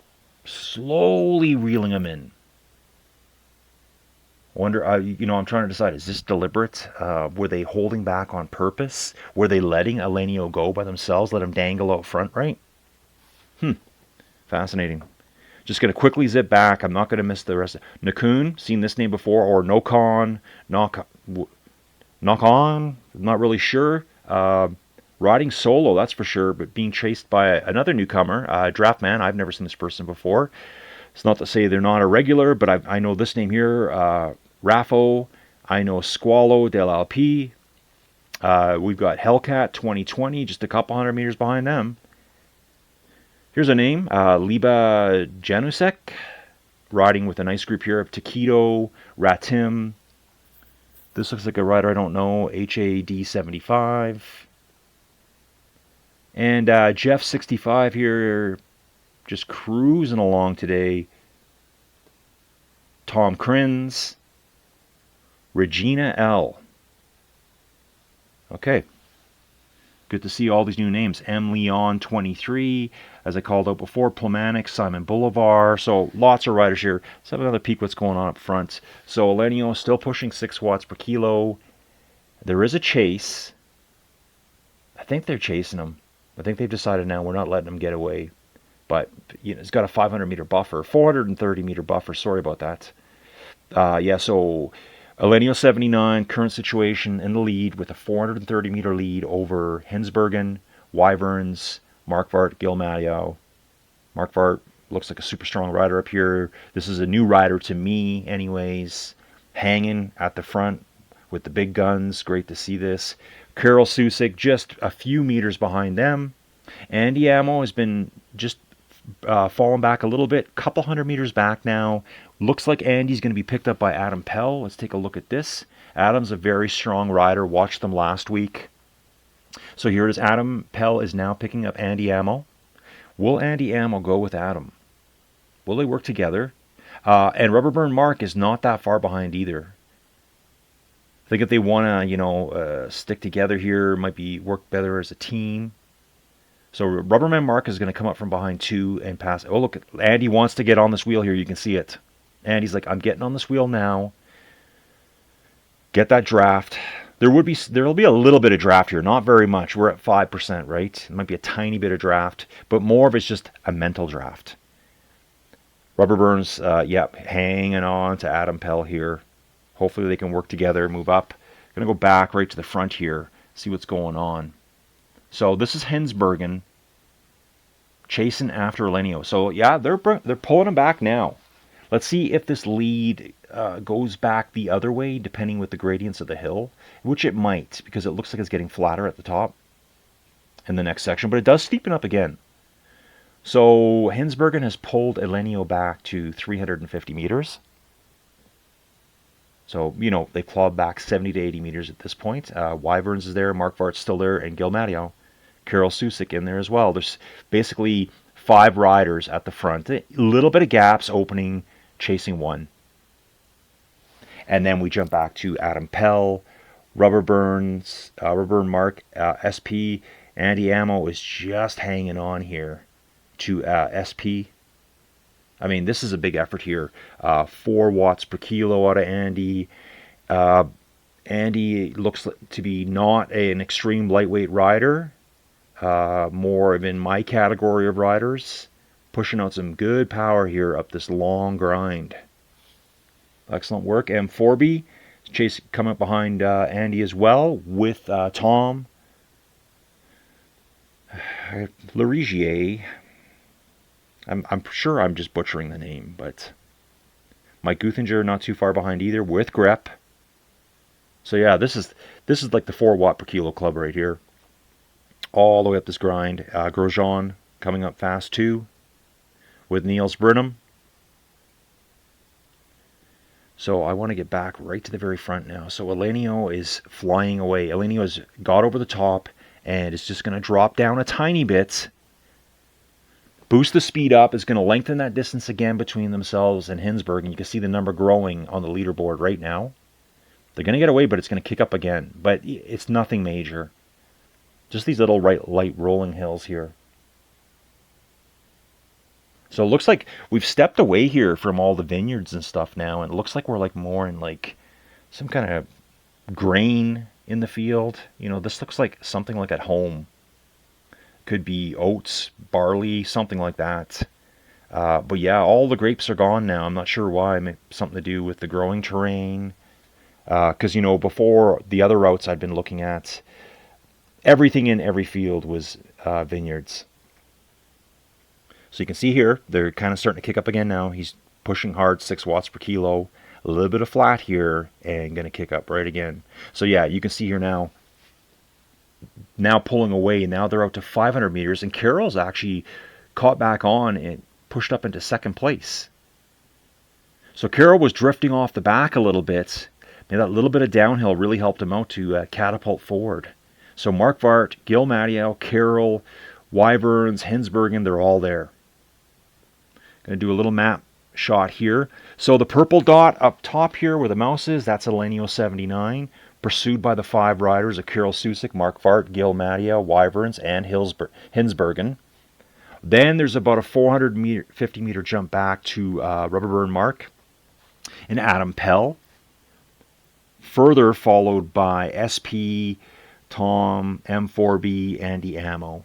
Slowly reeling them in. Wonder, I'm trying to decide, is this deliberate? Were they holding back on purpose? Were they letting Alenio go by themselves, let him dangle out front, right? Fascinating. Just going to quickly zip back. I'm not going to miss the rest. Nakun, seen this name before, or Nokon, Knock On, not really sure. Riding solo, that's for sure, but being chased by another newcomer, Draftman. I've never seen this person before. It's not to say they're not a regular, but I know this name here, Raffo. I know Squalo Del Alp. We've got Hellcat 2020, just a couple hundred meters behind them. Here's a name, Liba Janusek, riding with a nice group here of Taquito, Ratim. This looks like a rider I don't know, HAD 75. And Jeff 65 here, just cruising along today. Tom Crins, Regina L. Okay. Good to see all these new names. M. Leon 23, as I called out before, Plomanic, Simon Bolivar. So lots of riders here. Let's have another peek what's going on up front. So Alenio still pushing 6 watts per kilo. There is a chase. I think they're chasing him. I think they've decided now we're not letting him get away. But it's got a 500 meter buffer, 430 meter buffer. Sorry about that. So Alenio 79, current situation in the lead with a 430 meter lead over Hensbergen, Wyverns, Markvart, Gilmadio. Markvart looks like a super strong rider up here. This is a new rider to me, anyways. Hanging at the front with the big guns. Great to see this. Carol Susik just a few meters behind them. Andy IMHO has been just falling back a little bit, couple hundred meters back now. Looks like Andy's going to be picked up by Adam Pell. Let's take a look at this. Adam's a very strong rider. Watched them last week. So here it is. Adam Pell is now picking up Andy IMHO. Will Andy IMHO go with Adam? Will they work together? And Rubberburn Mark is not that far behind either. I think if they want to, stick together here, might be work better as a team. So Rubberman Mark is going to come up from behind 2 and pass. Oh, look, Andy wants to get on this wheel here. You can see it. Andy's like, I'm getting on this wheel now. Get that draft. There'll be a little bit of draft here, not very much. We're at 5%, right? It might be a tiny bit of draft, but more of it's just a mental draft. Rubberburn's, hanging on to Adam Pell here. Hopefully they can work together, move up. Gonna go back right to the front here, see what's going on. So this is Hensbergen chasing after Alenio. So yeah, they're pulling him back now. Let's see if this lead goes back the other way, depending with the gradients of the hill, which it might, because it looks like it's getting flatter at the top in the next section, but it does steepen up again. So Hensbergen has pulled Alenio back to 350 meters. So, they clawed back 70 to 80 meters at this point. Wyverns is there, Markvart's still there, and Gilmadio. Carol Susik in there as well. There's basically 5 riders at the front. A little bit of gaps opening, chasing one. And then we jump back to Adam Pell, Rubberburn Mark, SP. Andy IMHO is just hanging on here to SP. I mean, this is a big effort here. 4 watts per kilo out of Andy. Andy looks to be not an extreme lightweight rider. More of in my category of riders. Pushing out some good power here up this long grind. Excellent work. M4B. Chase coming up behind Andy as well with Tom. Larigier. I'm sure I'm just butchering the name, but Mike Guthinger not too far behind either with Grep. So yeah, this is like the 4 watt per kilo club right here. All the way up this grind. Grosjean coming up fast too with Niels Burnham. So I want to get back right to the very front now. So Alenio is flying away. Alenio has got over the top and is just going to drop down a tiny bit. Boost the speed up, is going to lengthen that distance again between themselves and Hensberg. And you can see the number growing on the leaderboard right now. They're going to get away, but it's going to kick up again. But it's nothing major. Just these little light rolling hills here. So it looks like we've stepped away here from all the vineyards and stuff now, and it looks like we're like more in like some kind of grain in the field. You know, this looks like something like at home. Could be oats, barley, something like that. But yeah, all the grapes are gone now. I'm not sure why. Maybe something to do with the growing terrain. Because, you know, before the other routes I'd been looking at, everything in every field was vineyards. So you can see here, they're kind of starting to kick up again now. He's pushing hard, 6 watts per kilo. A little bit of flat here, and going to kick up right again. So yeah, you can see here now pulling away. Now they're out to 500 meters, and Carroll's actually caught back on and pushed up into second place. So Carroll was drifting off the back a little bit. Maybe that little bit of downhill really helped him out to catapult forward. So Mark Vart, Gil Mateo, Carroll, Wyverns, Hensbergen, they're all there. Going to do a little map shot here. So the purple dot up top here where the mouse is, that's Alenio 79, pursued by the 5 riders of Carroll Susick, Mark Vart, Gil Mateo, Wyverns, and Hensbergen. Then there's about a 450 meter jump back to Rubberburn Mark and Adam Pell. Further followed by SP, Tom, M4B, Andy IMHO.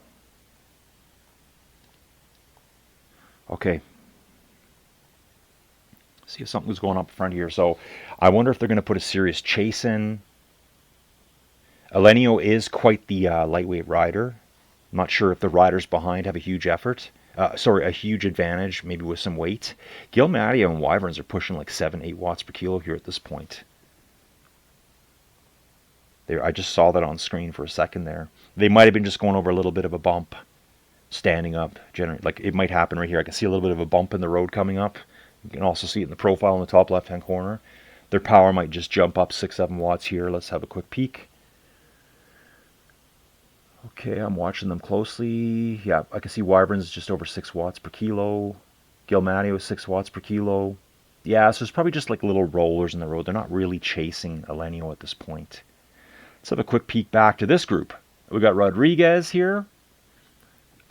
Okay. See if something's going up front here. So I wonder if they're going to put a serious chase in. Alenio is quite the lightweight rider. I'm not sure if the riders behind have a huge a huge advantage, maybe with some weight. Gil Mateo and Wyverns are pushing like 7-8 watts per kilo here at this point. I just saw that on screen for a second there. They might have been just going over a little bit of a bump, standing up. Generally, like it might happen right here. I can see a little bit of a bump in the road coming up. You can also see it in the profile in the top left-hand corner. Their power might just jump up 6-7 watts here. Let's have a quick peek. Okay, I'm watching them closely. Yeah, I can see Wyvern's just over 6 watts per kilo. Gil Mateo 6 watts per kilo. Yeah, so it's probably just like little rollers in the road. They're not really chasing Alenio at this point. Let's have a quick peek back to this group. We got Rodriguez here.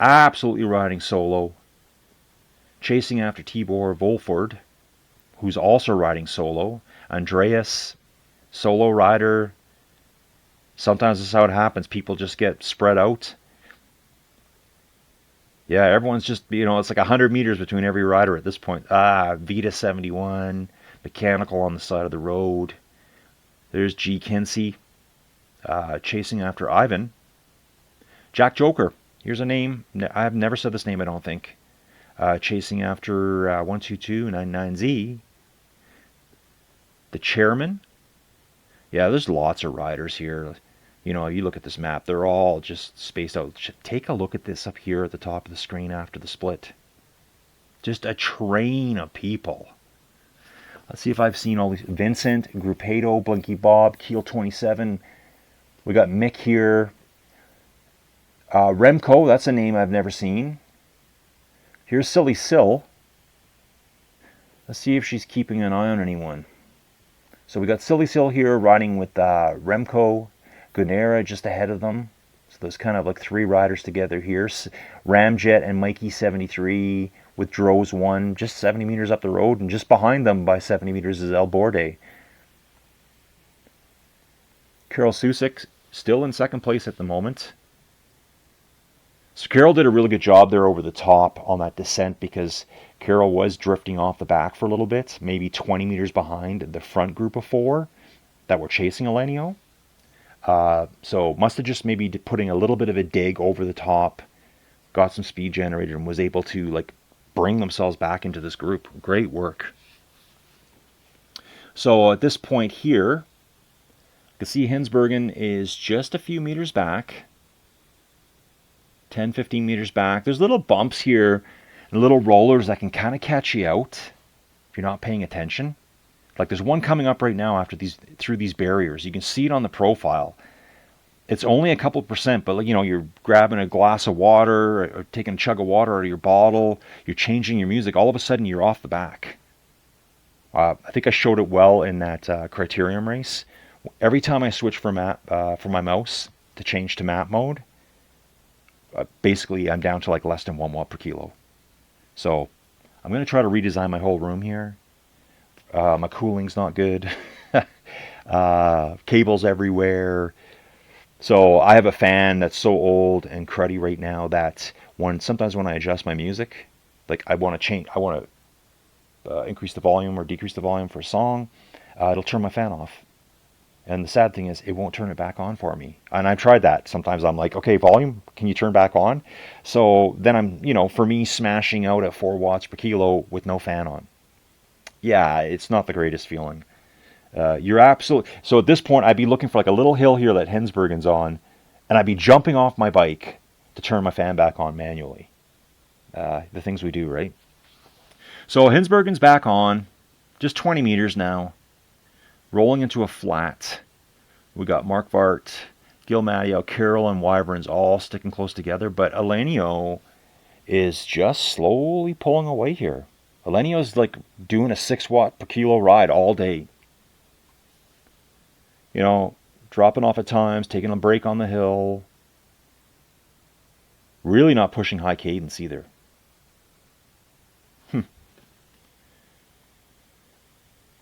Absolutely riding solo. Chasing after Tibor Volford, who's also riding solo. Andreas, solo rider. Sometimes this is how it happens. People just get spread out. Yeah, everyone's just, it's like 100 meters between every rider at this point. Vita 71, mechanical on the side of the road. There's G. Kinsey, chasing after Ivan. Jack Joker, here's a name. I've never said this name, I don't think. Chasing after 12299Z. The chairman. Yeah, there's lots of riders here. You look at this map, they're all just spaced out. Take a look at this up here at the top of the screen after the split. Just a train of people. Let's see if I've seen all these. Vincent, Grupedo, Blinky Bob, Keel 27. We got Mick here. Remco, that's a name I've never seen. Here's Silly Sill. Let's see if she's keeping an eye on anyone. So we got Silly Sill here riding with Remco, Gunera just ahead of them. So there's kind of like 3 riders together here. Ramjet and Mikey 73 with Droz 1 just 70 meters up the road. And just behind them by 70 meters is El Borde. Carroll Susick still in second place at the moment. So Carroll did a really good job there over the top on that descent because Carroll was drifting off the back for a little bit, maybe 20 meters behind the front group of 4 that were chasing Alenio. So must have just maybe putting a little bit of a dig over the top, got some speed generated, and was able to bring themselves back into this group. Great work. So at this point here, you can see Hensbergen is just a few meters back. 10, 15 meters back. There's little bumps here and little rollers that can kind of catch you out if you're not paying attention. Like there's one coming up right now through these barriers. You can see it on the profile. It's only a couple percent, but you're grabbing a glass of water or taking a chug of water out of your bottle. You're changing your music. All of a sudden, you're off the back. I think I showed it well in that criterium race. Every time I switch for my mouse to change to map mode, basically I'm down to less than 1 watt per kilo. So I'm going to try to redesign my whole room here. My cooling's not good. Cables everywhere. So I have a fan that's so old and cruddy right now that sometimes when I adjust my music, like I want to increase the volume or decrease the volume for a song, it'll turn my fan off. And the sad thing is, it won't turn it back on for me. And I've tried that. Sometimes I'm like, okay, volume, can you turn back on? So then I'm, for me, smashing out at 4 watts per kilo with no fan on. Yeah, it's not the greatest feeling. You're absolutely... So at this point, I'd be looking for like a little hill here that Hensbergen's on, and I'd be jumping off my bike to turn my fan back on manually. The things we do, right? So Hensbergen's back on, just 20 meters now. Rolling into a flat. We got Mark Vart, Gil Matteo, Carroll, and Wyverns all sticking close together, but Alenio is just slowly pulling away here. Alenio's like doing a 6 watt per kilo ride all day. Dropping off at times, taking a break on the hill. Really not pushing high cadence either.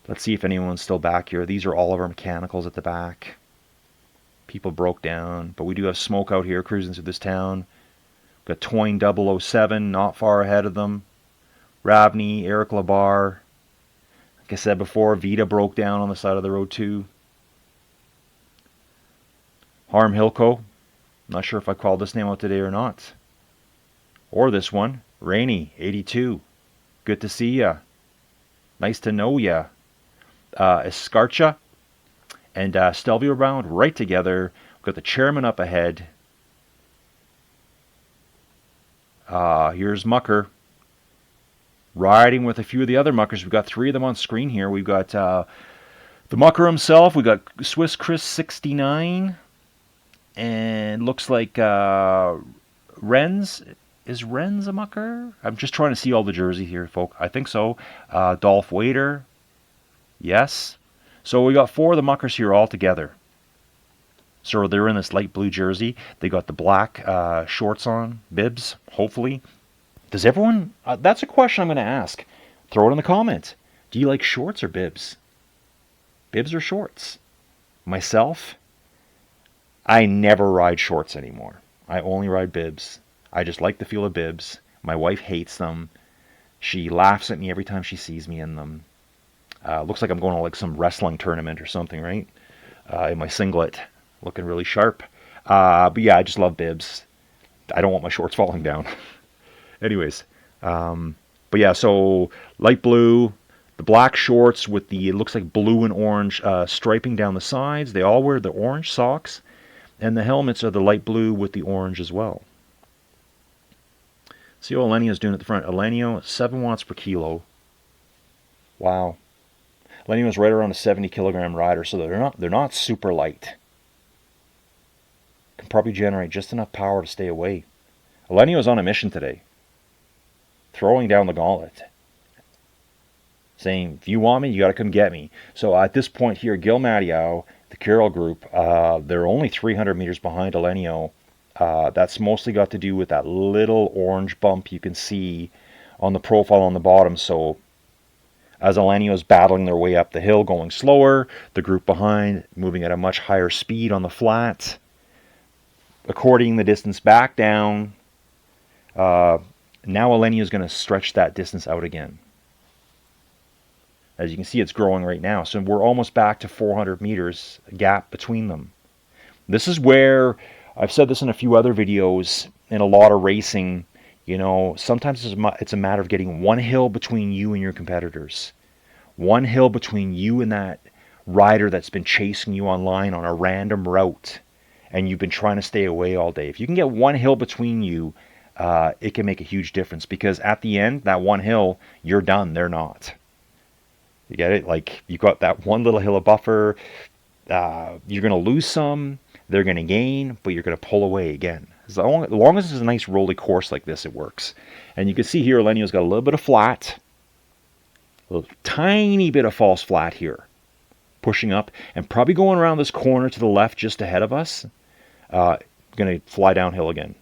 Let's see if anyone's still back here. These are all of our mechanicals at the back. People broke down, but we do have smoke out here cruising through this town. We've got Toyne 007 not far ahead of them. Ravney, Eric Labar. Like I said before, Vita broke down on the side of the road too. Harm Hilco. Not sure if I called this name out today or not. Or this one. Rainey, 82. Good to see ya. Nice to know ya. Escarcha and Stelvio Round right together. We've got the chairman up ahead. Here's Mucker riding with a few of the other Muckers. We've got 3 of them on screen here. We've got the Mucker himself. We've got Swiss Chris 69. And looks like Renz. Is Renz a Mucker? I'm just trying to see all the jersey here, folk. I think so. Dolph Wader. Yes. So we got 4 of the Muckers here all together. So they're in this light blue jersey. They got the black shorts on, bibs, hopefully. Does everyone... that's a question I'm going to ask. Throw it in the comments. Do you like shorts or bibs? Bibs or shorts? Myself, I never ride shorts anymore. I only ride bibs. I just like the feel of bibs. My wife hates them. She laughs at me every time she sees me in them. Looks like I'm going to like some wrestling tournament or something, right? In my singlet, looking really sharp. But yeah, I just love bibs. I don't want my shorts falling down. Anyways, but yeah, so light blue, the black shorts with the, it looks like blue and orange striping down the sides. They all wear the orange socks, and the helmets are the light blue with the orange as well. See what Alenio's doing at the front. Alenio, 7 watts per kilo. Wow. Alenio's right around a 70 kilogram rider, so they're not super light. Can probably generate just enough power to stay away. Alenio's on a mission today. Throwing down the gauntlet. Saying, if you want me, you got to come get me. So at this point here, Gil Matteo, the Carroll group, they're only 300 meters behind Alenio. That's mostly got to do with that little orange bump you can see on the profile on the bottom. So as Alenio's battling their way up the hill, going slower, the group behind moving at a much higher speed on the flat, according the distance back down. Now Alenio's going to stretch that distance out again. As you can see, it's growing right now. So we're almost back to 400 meters gap between them. This is where, I've said this in a few other videos, in a lot of racing, sometimes it's a matter of getting one hill between you and your competitors. One hill between you and that rider that's been chasing you online on a random route, and you've been trying to stay away all day. If you can get one hill between you, it can make a huge difference, because at the end, that one hill, you're done, they're not. You get it? Like, you got that one little hill of buffer, you're going to lose some, they're going to gain, but you're going to pull away again. As long as it's a nice rolly course like this, it works. And you can see here, Alenio's got a little bit of flat, a little tiny bit of false flat here, pushing up, and probably going around this corner to the left just ahead of us, going to fly downhill again.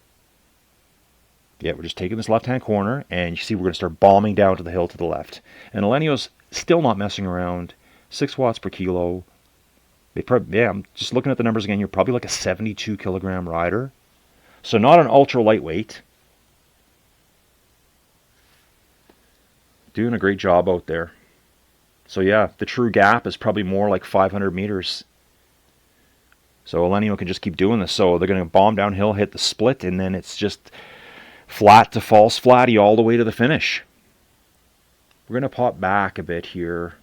Yeah, we're just taking this left-hand corner, and you see we're going to start bombing down to the hill to the left. And Elenio's still not messing around. 6 watts per kilo. Yeah, I'm just looking at the numbers again. You're probably like a 72 kilogram rider. So not an ultra lightweight. Doing a great job out there. So yeah, the true gap is probably more like 500 meters. So Elenio can just keep doing this. So they're going to bomb downhill, hit the split, and then it's just flat to false flatty all the way to the finish. We're going to pop back a bit here.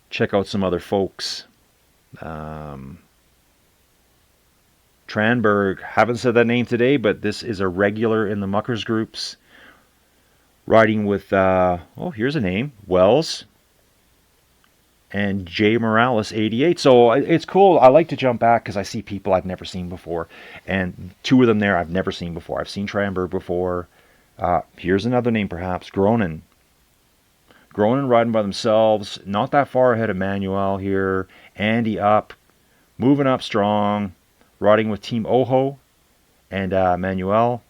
Check out some other folks. Tranberg, haven't said that name today, but this is a regular in the Muckers groups. Riding with, here's a name, Wells. And Jay Morales, 88. So it's cool. I like to jump back because I see people I've never seen before. And 2 of them there I've never seen before. I've seen Tranberg before. Here's another name perhaps, Gronin. Gronin riding by themselves. Not that far ahead of Manuel here. Andy up. Moving up strong. Riding with Team IMHO. And Manuel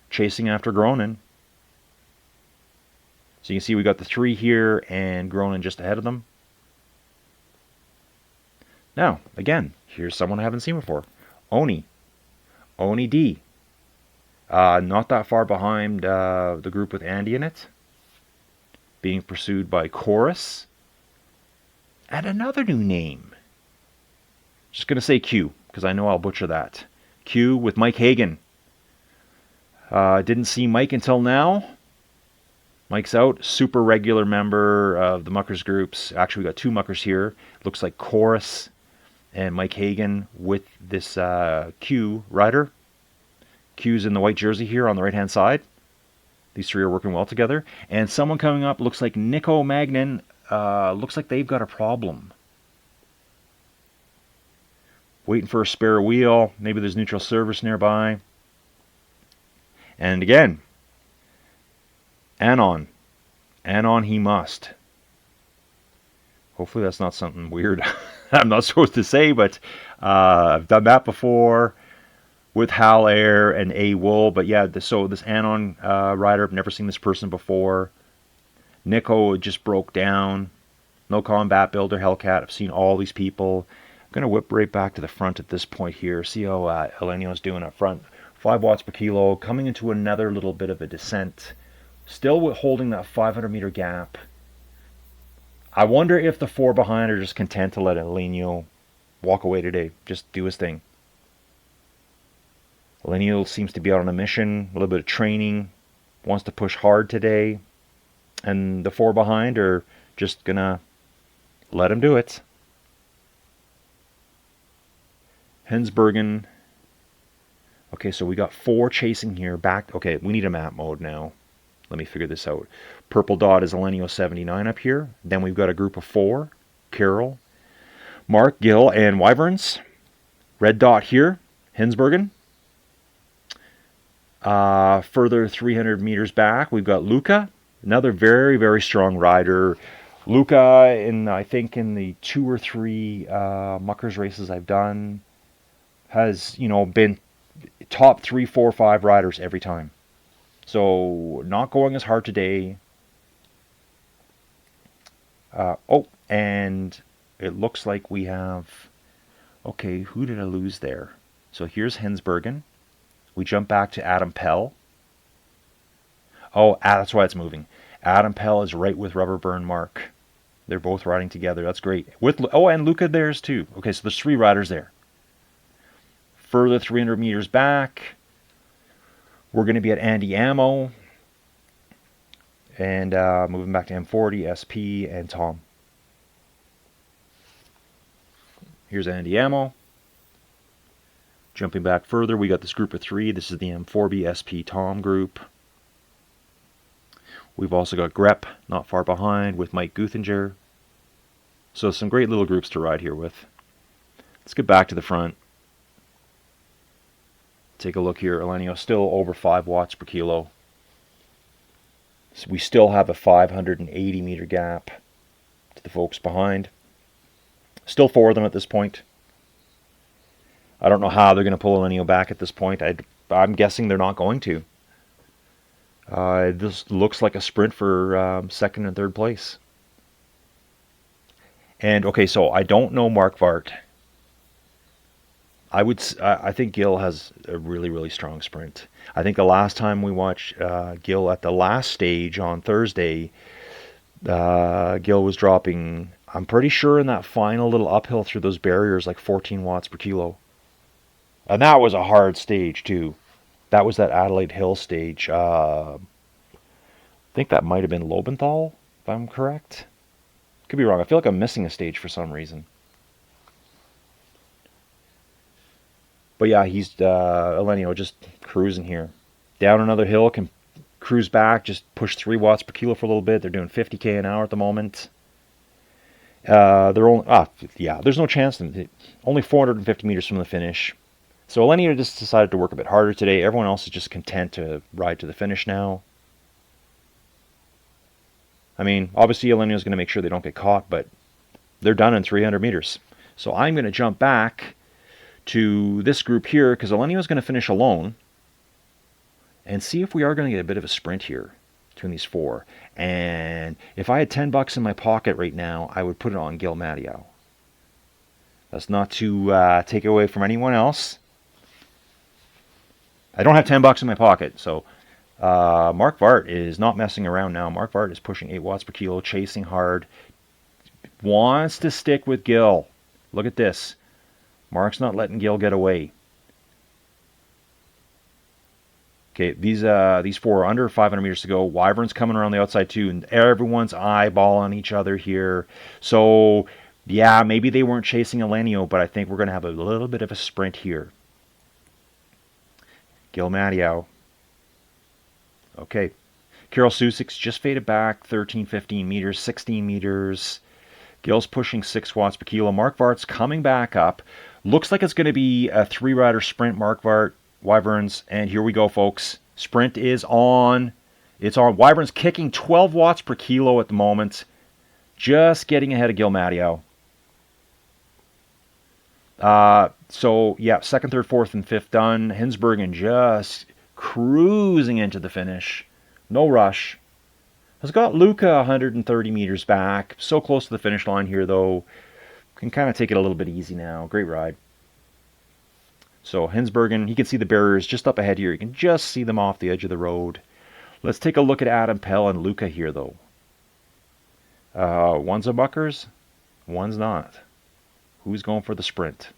chasing after Gronin. So you can see we got the 3 here and Gronin just ahead of them. Now, again, here's someone I haven't seen before. Oni D. Not that far behind the group with Andy in it. Being pursued by Chorus. And another new name. Just going to say Q, because I know I'll butcher that. Q with Mike Hagan. Didn't see Mike until now. Mike's out. Super regular member of the Muckers groups. Actually, we got 2 Muckers here. Looks like Chorus and Mike Hagan with this Q rider. Q's in the white jersey here on the right-hand side. These 3 are working well together. And someone coming up looks like Nico Magnin. Looks like they've got a problem. Waiting for a spare wheel. Maybe there's neutral service nearby. And again, Anon he must. Hopefully that's not something weird I'm not supposed to say, but I've done that before with Hal Air and A Wool. But yeah, so this Anon rider, I've never seen this person before. Nico just broke down. No Combat Builder, Hellcat. I've seen all these people. I'm going to whip right back to the front at this point here. See how Elenio's doing up front. 5 watts per kilo. Coming into another little bit of a descent. Still holding that 500 meter gap. I wonder if the 4 behind are just content to let Elenio walk away today. Just do his thing. Elenio seems to be out on a mission, a little bit of training, wants to push hard today. And the 4 behind are just going to let him do it. Hensbergen. Okay, so we got 4 chasing here. Back. Okay, we need a map mode now. Let me figure this out. Purple dot is Elenio 79 up here. Then we've got a group of 4. Carroll, Mark, Gill, and Wyverns. Red dot here, Hensbergen. Further 300 meters back, we've got Luca. Another very, very strong rider. Luca, I think in the 2 or 3 Muckers races I've done, has been top 3, 4, 5 riders every time. So not going as hard today. And it looks like we have... Okay, who did I lose there? So here's Hensbergen. We jump back to Adam Pell. Oh, that's why it's moving. Adam Pell is right with Rubberburn Mark. They're both riding together. That's great. And Luca there's too. Okay, so there's 3 riders there. Further 300 meters back, we're going to be at Andy IMHO. And moving back to M40, SP, and Tom. Here's Andy IMHO. Jumping back further, we got this group of 3. This is the M4B SP Tom group. We've also got Grep not far behind with Mike Guthinger. So some great little groups to ride here with. Let's get back to the front. Take a look here. Elenio still over 5 watts per kilo. So we still have a 580 meter gap to the folks behind. Still 4 of them at this point. I don't know how they're going to pull Elenio back at this point. I'm guessing they're not going to. This looks like a sprint for second and third place. And okay, so I don't know Mark Vart. I think Gil has a really, really strong sprint. I think the last time we watched Gil at the last stage on Thursday, Gil was dropping, I'm pretty sure in that final little uphill through those barriers, like 14 watts per kilo. And that was a hard stage too. That was that Adelaide Hill stage. I think that might have been Lobenthal, if I'm correct. Could be wrong. I feel like I'm missing a stage for some reason. But yeah, he's Elenio just cruising here. Down another hill, can cruise back, just push 3 watts per kilo for a little bit. They're doing 50k an hour at the moment. They're only yeah, there's no chance. Only 450 meters from the finish. So Elenio just decided to work a bit harder today. Everyone else is just content to ride to the finish now. I mean, obviously Elenio's going to make sure they don't get caught, but they're done in 300 meters. So I'm going to jump back to this group here because Elenio's going to finish alone and see if we are going to get a bit of a sprint here between these four. And if I had $10 in my pocket right now, I would put it on Gil Mattiau. That's not to take away from anyone else. I don't have $10 in my pocket, so Mark Vart is not messing around now. Mark Vart is pushing 8 watts per kilo, chasing hard, wants to stick with Gil. Look at this. Mark's not letting Gil get away. Okay, these four are under 500 meters to go. Wyvern's coming around the outside too, and everyone's eyeballing each other here. So, yeah, maybe they weren't chasing Elenio, but I think we're going to have a little bit of a sprint here. Gil Mattiau. Okay. Carol Susic's just faded back 13, 15 meters, 16 meters. Gil's pushing 6 watts per kilo. Mark Vart's coming back up. Looks like it's going to be a 3-rider sprint. Mark Vart, Wyverns, and here we go, folks. Sprint is on. It's on. Wyvern's kicking 12 watts per kilo at the moment. Just getting ahead of Gil Mattiau. So, yeah, second, third, fourth, and fifth done. Hinsbergen just cruising into the finish. No rush. Has got Luca 130 meters back. So close to the finish line here, though. Can kind of take it a little bit easy now. Great ride. So Hinsbergen, he can see the barriers just up ahead here. You can just see them off the edge of the road. Let's take a look at Adam Pell and Luca here, though. One's a Muckers, one's not. Who's going for the sprint?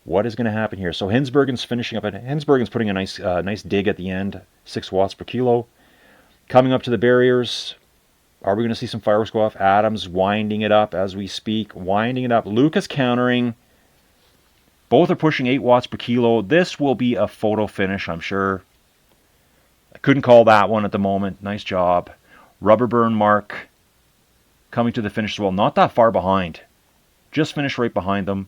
What is going to happen here? So Hinsbergen's finishing up. Hinsbergen's putting a nice dig at the end. 6 watts per kilo. Coming up to the barriers. Are we going to see some fireworks go off? Adams winding it up as we speak. Winding it up. Lucas countering. Both are pushing 8 watts per kilo. This will be a photo finish, I'm sure. I couldn't call that one at the moment. Nice job. Rubber burn Mark coming to the finish as well. Not that far behind. Just finished right behind them.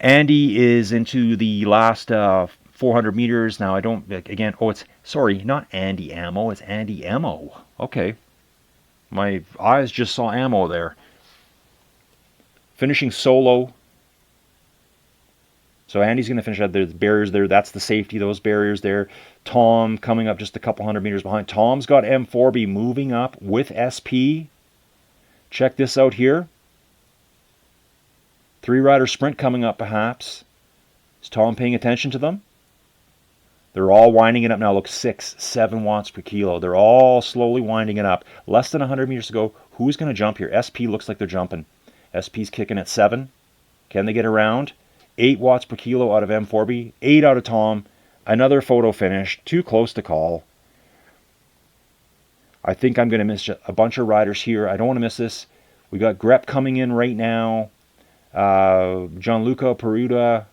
Andy is into the last 400 meters. Now, I don't, again, it's, sorry, not Andy Ammo. It's Andy Ammo. Okay. My eyes just saw ammo there. Finishing solo. So Andy's going to finish out. There's barriers there. That's the safety, those barriers there. Tom coming up just a couple hundred meters behind. Tom's got M4B moving up with SP. Check this out here. 3-rider sprint coming up perhaps. Is Tom paying attention to them? They're all winding it up now. Look, 6, 7 watts per kilo. They're all slowly winding it up. Less than 100 meters to go. Who's going to jump here? SP looks like they're jumping. SP's kicking at 7. Can they get around? 8 watts per kilo out of M4B. 8 out of Tom. Another photo finish. Too close to call. I think I'm going to miss a bunch of riders here. I don't want to miss this. We got Grep coming in right now. Gianluca Peruta.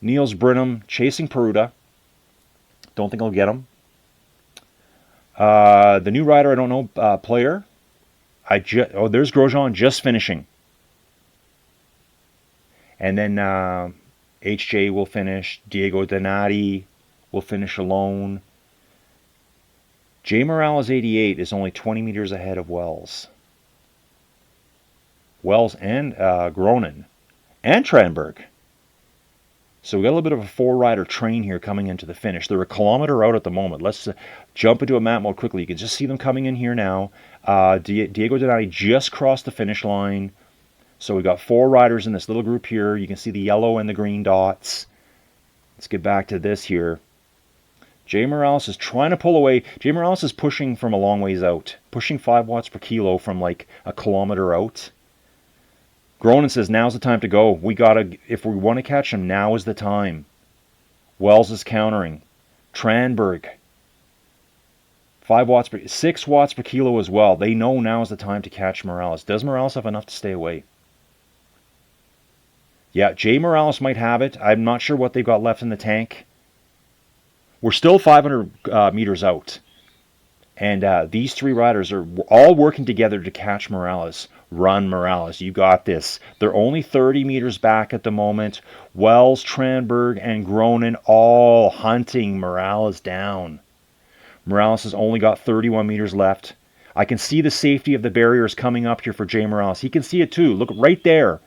Niels Brenham chasing Peruta. Don't think I'll get him. The new rider, I don't know, player. There's Grosjean just finishing. And then HJ will finish. Diego Donati will finish alone. J. Morales 88 is only 20 meters ahead of Wells. Wells and Gronin. And Tranberg. So we got a little bit of a 4-rider train here coming into the finish. They're a kilometer out at the moment. Let's jump into a map mode quickly. You can just see them coming in here now. Diego Donati just crossed the finish line. So we got 4 riders in this little group here. You can see the yellow and the green dots. Let's get back to this here. Jay Morales is trying to pull away. Jay Morales is pushing from a long ways out. Pushing 5 watts per kilo from like a kilometer out. Gronin says, now's the time to go. If we want to catch him, now is the time. Wells is countering. Tranberg, 6 watts per kilo as well. They know now is the time to catch Morales. Does Morales have enough to stay away? Yeah, Jay Morales might have it. I'm not sure what they've got left in the tank. We're still 500 meters out. And these 3 riders are all working together to catch Morales. Run, Morales. You got this. They're only 30 meters back at the moment. Wells, Tranberg, and Gronin all hunting Morales down. Morales has only got 31 meters left. I can see the safety of the barriers coming up here for Jay Morales. He can see it too. Look right there.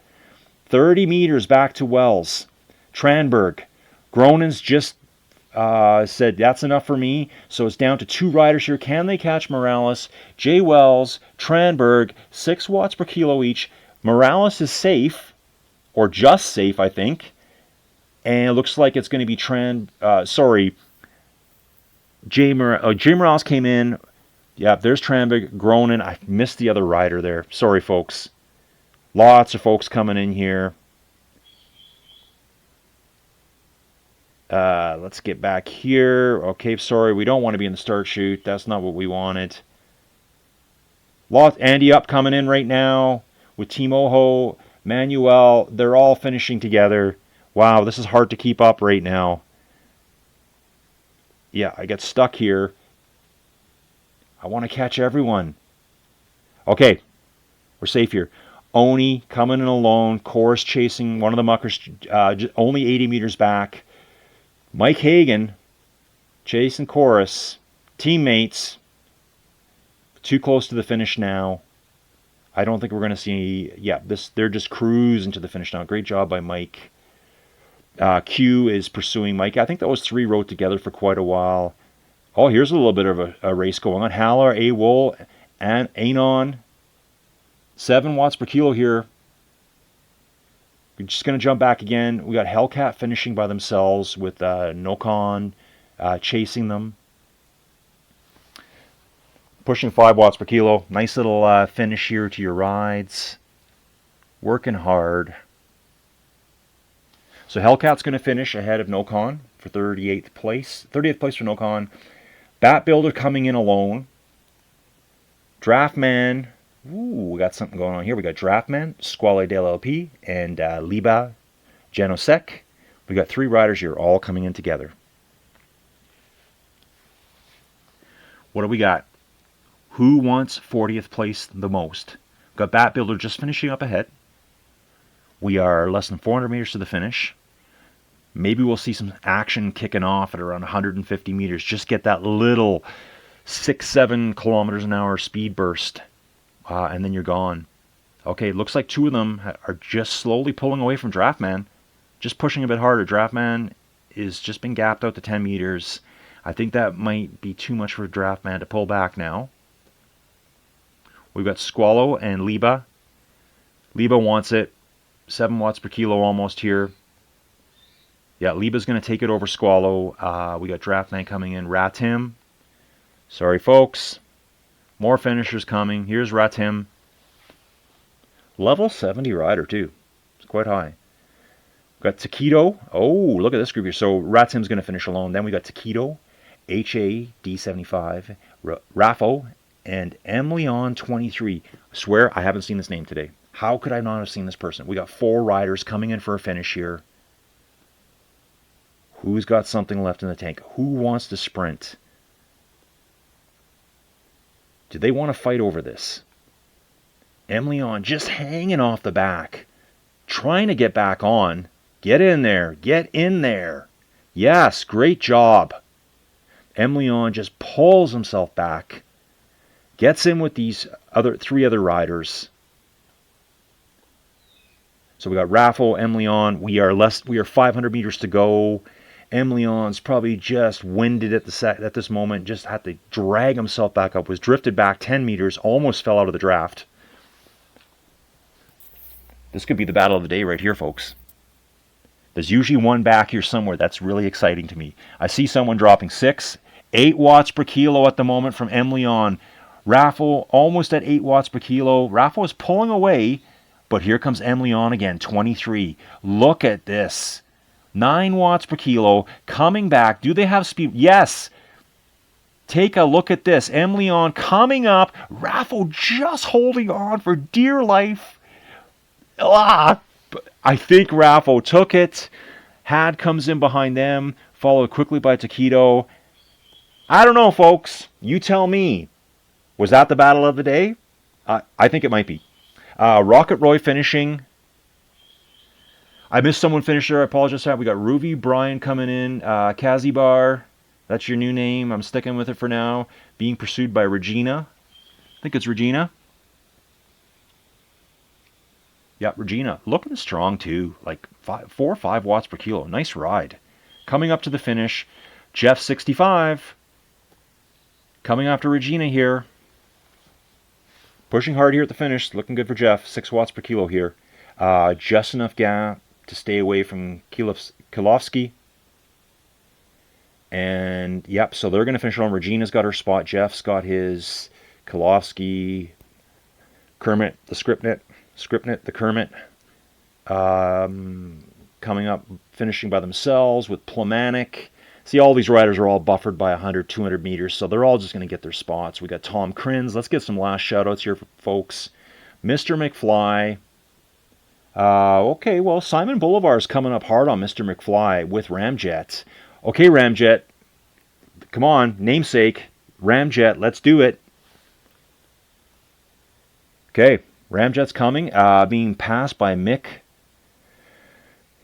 30 meters back to Wells. Tranberg. Gronin's just said that's enough for me. So it's down to 2 riders here. Can they catch Morales? Jay Wells, Tranberg, 6 watts per kilo each. Morales is safe, or just safe, I think. And it looks like it's going to be Jay Morales came in. Yeah, there's Tranberg, Gronin. I missed the other rider there. Sorry, folks. Lots of folks coming in here. Let's get back here. Okay, sorry, we don't want to be in the start chute. That's not what we wanted. Andy Up coming in right now with Team IMHO, Manuel. They're all finishing together. Wow, this is hard to keep up right now. Yeah, I get stuck here. I want to catch everyone. Okay, we're safe here. Oni coming in alone. Chorus chasing one of the muckers, only 80 meters back. Mike Hagan chasing Chorus. Teammates. Too close to the finish now. I don't think we're going to see... Yeah, they're just cruising to the finish now. Great job by Mike. Q is pursuing Mike. I think those 3 rode together for quite a while. Oh, here's a little bit of a race going on. Haller, A-Wool, and Anon. 7 watts per kilo here. We're just going to jump back again. We got Hellcat finishing by themselves with Nokon chasing them. Pushing 5 watts per kilo. Nice little finish here to your rides. Working hard. So Hellcat's going to finish ahead of Nokon for 38th place. 30th place for Nokon. Bat Builder coming in alone. Draftman. Ooh, we got something going on here. We got Draftman, Squale del LP, and Liba Janosek. We got 3 riders here all coming in together. What do we got? Who wants 40th place the most? We've got Bat Builder just finishing up ahead. We are less than 400 meters to the finish. Maybe we'll see some action kicking off at around 150 meters. Just get that little 6-7 kilometers an hour speed burst. And then you're gone. Okay, looks like 2 of them are just slowly pulling away from Draftman. Just pushing a bit harder. Draftman is just been gapped out to 10 meters. I think that might be too much for Draftman to pull back now. We've got Squalo and Liba. Liba wants it. 7 watts per kilo almost here. Yeah, Liba's going to take it over Squalo. We got Draftman coming in. Ratim. Sorry, folks. More finishers coming. Here's Ratim. Level 70 rider, too. It's quite high. We've got Taquito. Oh, look at this group here. So Ratim's going to finish alone. Then we got Taquito, HAD75, Raffo, and Emleon23. I swear I haven't seen this name today. How could I not have seen this person? We got 4 riders coming in for a finish here. Who's got something left in the tank? Who wants to sprint? Do they want to fight over this? Emleon just hanging off the back. Trying to get back on. Get in there. Get in there. Yes, great job. Emleon just pulls himself back. Gets in with these 3 other riders. So we got Raffle, Emilion. We are 500 meters to go. Emilion's probably just winded at this moment. Just had to drag himself back up. Was drifted back 10 meters. Almost fell out of the draft. This could be the battle of the day right here, folks. There's usually one back here somewhere. That's really exciting to me. I see someone dropping 6, 8 watts per kilo at the moment from Emilion. Raffle almost at 8 watts per kilo. Raffle is pulling away, but here comes Emilion again, 23. Look at this. 9 watts per kilo coming back. Do they have speed? Yes. Take a look at this. Emilion coming up. Raffle just holding on for dear life. I think Raffle took it. Had comes in behind them, followed quickly by Taquito. I don't know, folks. You tell me. Was that the battle of the day? I think it might be. Rocket Roy finishing. I missed someone finish there. I apologize for that. We got Rouvy, Brian coming in. Kazibar. That's your new name. I'm sticking with it for now. Being pursued by Regina. I think it's Regina. Yeah, Regina, looking strong too, like 4 or 5 watts per kilo. Nice ride. Coming up to the finish, Jeff 65. Coming after Regina here. Pushing hard here at the finish. Looking good for Jeff. 6 watts per kilo here. Just enough gap to stay away from Kilovsky. And, yep, so they're going to finish it on. Regina's got her spot. Jeff's got his. Kilovsky. Kermit, the Scriptnet, the Kermit, coming up, finishing by themselves with Plamatic. See, all these riders are all buffered by 100, 200 meters, so they're all just going to get their spots. We got Tom Crins. Let's get some last shout-outs here, folks. Mr. McFly. Okay, well, Simon Boulevard's coming up hard on Mr. McFly with Ramjet. Okay, Ramjet, come on, namesake, Ramjet, let's do it. Okay. Ramjet's coming, being passed by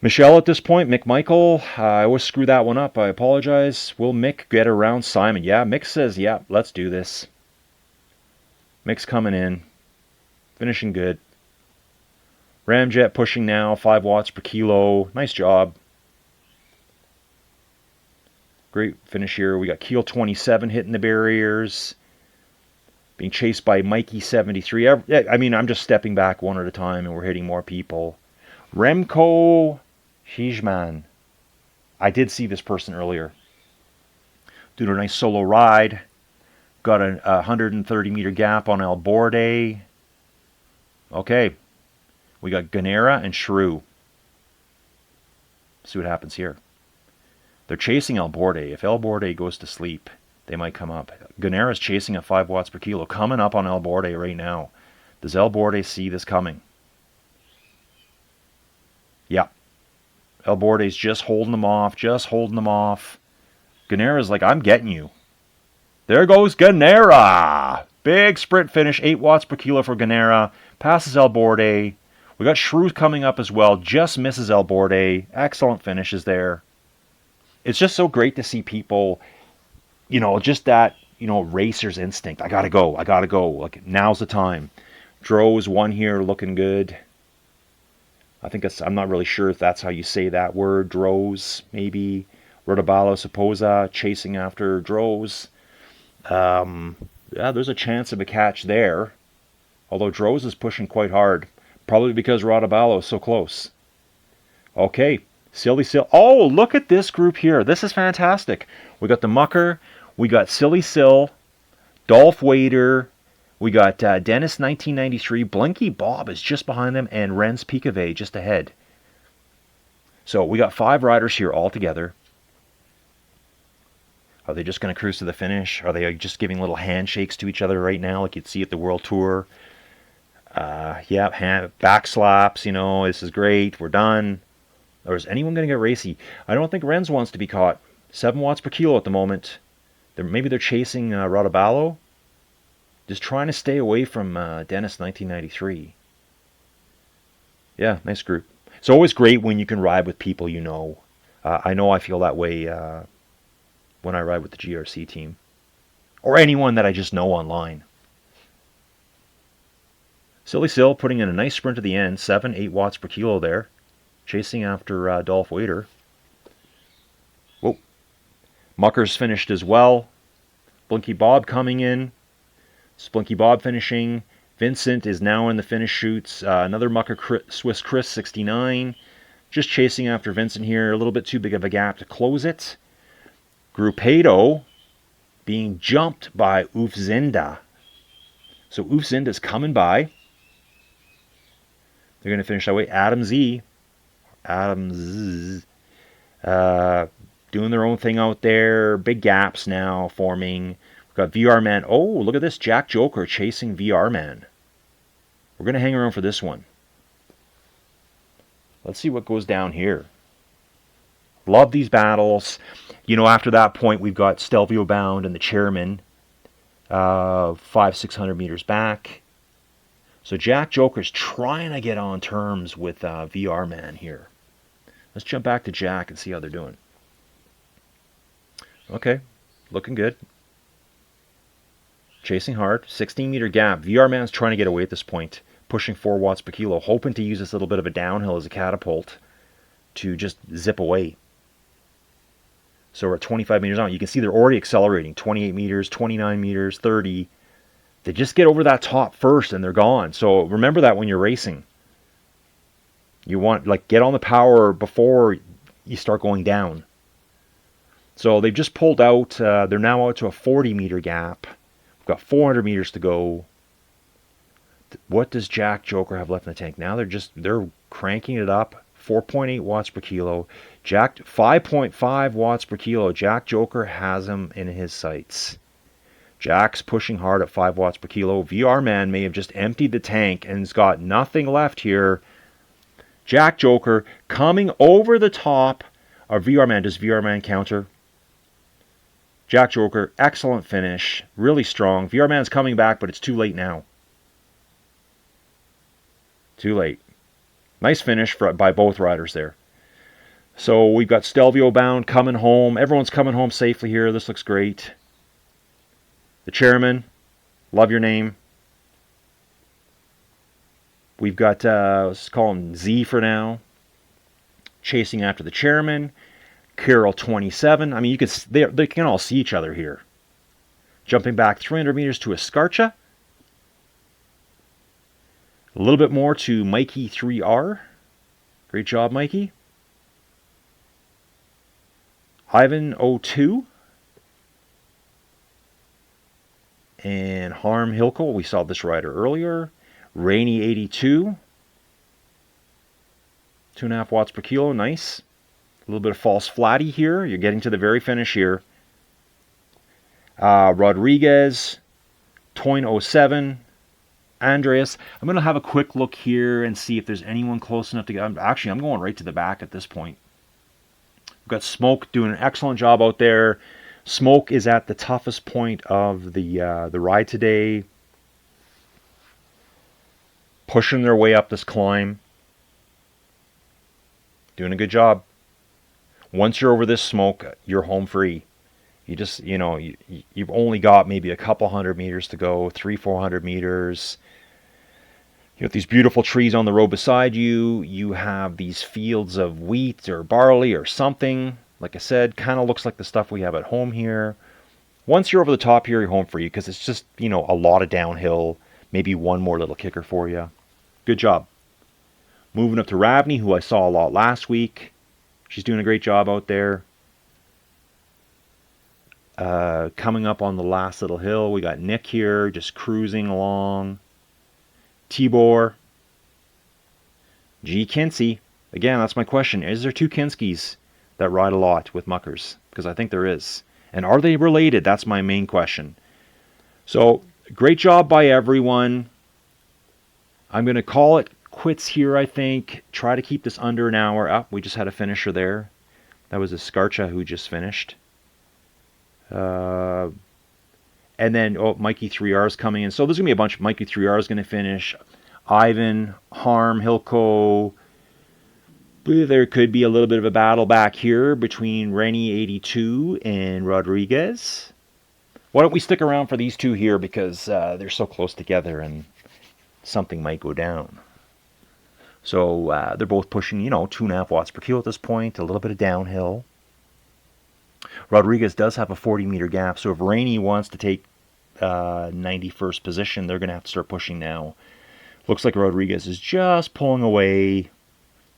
Michelle at this point. Mick Michael, I always screw that one up. I apologize. Will Mick get around Simon? Yeah, Mick says, yeah, let's do this. Mick's coming in. Finishing good. Ramjet pushing now, 5 watts per kilo. Nice job. Great finish here. We got Keel 27 hitting the barriers. Being chased by Mikey 73. I mean, I'm just stepping back one at a time and we're hitting more people. Remco Shijman. I did see this person earlier. Doing a nice solo ride. Got a 130 meter gap on El Borde. Okay. We got Ganera and Shrew. See what happens here. They're chasing El Borde. If El Borde goes to sleep, they might come up. Ganera's chasing at 5 watts per kilo. Coming up on El Borde right now. Does El Borde see this coming? Yeah. El Borde's just holding them off. Ganera's like, I'm getting you. There goes Ganera. Big sprint finish. 8 watts per kilo for Ganera. Passes El Borde. We got Shrew coming up as well. Just misses El Borde. Excellent finishes there. It's just so great to see people, just that, racer's instinct. I gotta go. Like, now's the time. Dro's one here, looking good. I'm not really sure if that's how you say that word. Dro's, maybe. Rotabalo Saposa chasing after Dro's. Yeah, there's a chance of a catch there. Although Dro's is pushing quite hard. Probably because Rotabalo is so close. Okay. Silly Sil. Oh, look at this group here. This is fantastic. We got the Mucker. We got Silly Sil. Dolph Wader. We got Dennis 1993. Blinky Bob is just behind them. And Renz Picave just ahead. So we got 5 riders here all together. Are they just going to cruise to the finish? Are they just giving little handshakes to each other right now like you'd see at the World Tour? Back slaps, this is great. We're done. Or is anyone going to get racy? I don't think Renz wants to be caught. 7 watts per kilo at the moment. Maybe they're chasing Rotabalo. Just trying to stay away from Dennis 1993. Yeah, nice group. It's always great when you can ride with people you know. I know I feel that way when I ride with the GRC team. Or anyone that I just know online. Silly Sill putting in a nice sprint at the end, 7, 8 watts per kilo there. Chasing after Dolph Wader. Whoa. Muckers finished as well. Blinky Bob coming in. Splinky Bob finishing. Vincent is now in the finish chutes. Another Mucker Swiss Chris 69. Just chasing after Vincent here. A little bit too big of a gap to close it. Grupedo being jumped by Oofzinda. So Oofzinda's coming by. They're going to finish that way. Adam Z. Doing their own thing out there. Big gaps now forming. We've got VR Man. Oh, look at this. Jack Joker chasing VR Man. We're going to hang around for this one. Let's see what goes down here. Love these battles. You know, after that point, we've got Stelvio Bound and the Chairman. 500-600 meters back. So Jack Joker's trying to get on terms with VR Man here. Let's jump back to Jack and see how they're doing. Okay, looking good. Chasing hard, 16-meter gap. VR Man's trying to get away at this point, pushing 4 watts per kilo, hoping to use this little bit of a downhill as a catapult to just zip away. So we're at 25 meters on. You can see they're already accelerating. 28 meters, 29 meters, 30. They just get over that top first and they're gone. So remember that when you're racing. You want, get on the power before you start going down. So they've just pulled out. They're now out to a 40-meter gap. We've got 400 meters to go. What does Jack Joker have left in the tank? Now they're cranking it up. 4.8 watts per kilo. Jack 5.5 watts per kilo. Jack Joker has him in his sights. Jack's pushing hard at 5 watts per kilo. VR Man may have just emptied the tank and has got nothing left here. Jack Joker coming over the top of VR Man. Does VR Man counter? Jack Joker, excellent finish. Really strong. VR Man's coming back, but it's too late now. Too late. Nice finish by both riders there. So we've got Stelvio Bound coming home. Everyone's coming home safely here. This looks great. The Chairman, love your name. We've got, let's call him Z for now. Chasing after the Chairman. Carol 27. I mean, they can all see each other here. Jumping back 300 meters to Escarcha. A little bit more to Mikey 3R. Great job, Mikey. Ivan 02. And Harm Hilkel. We saw this rider earlier. Rainy 82. 2.5 watts per kilo. Nice. A little bit of false flatty here. You're getting to the very finish here. Rodriguez. Toin 07. Andreas. I'm going to have a quick look here and see if there's anyone close enough to get. Actually, I'm going right to the back at this point. We've got Smoke doing an excellent job out there. Smoke is at the toughest point of the ride today. Pushing their way up this climb. Doing a good job. Once you're over this Smoke, you're home free. You just, you've only got maybe a couple hundred meters to go, 300-400 meters. You have these beautiful trees on the road beside you. You have these fields of wheat or barley or something. Like I said, kind of looks like the stuff we have at home here. Once you're over the top here, you're home free because it's just, a lot of downhill. Maybe one more little kicker for you. Good job. Moving up to Ravney, who I saw a lot last week. She's doing a great job out there. Coming up on the last little hill, we got Nick here, just cruising along. Tibor. G. Kinsey. Again, that's my question. Is there 2 Kinskys that ride a lot with Muckers? Because I think there is. And are they related? That's my main question. So, great job by everyone. I'm going to call it quits here, I think. Try to keep this under an hour. We just had a finisher there. That was Escarcha who just finished. And then, Mikey 3R is coming in. So there's going to be a bunch. Mikey 3R is going to finish. Ivan, Harm, Hilco. There could be a little bit of a battle back here between Rennie 82 and Rodriguez. Why don't we stick around for these two here because they're so close together and something might go down. So they're both pushing, 2.5 watts per kilo at this point, a little bit of downhill. Rodriguez does have a 40-meter gap, so if Rainey wants to take 91st position, they're going to have to start pushing now. Looks like Rodriguez is just pulling away.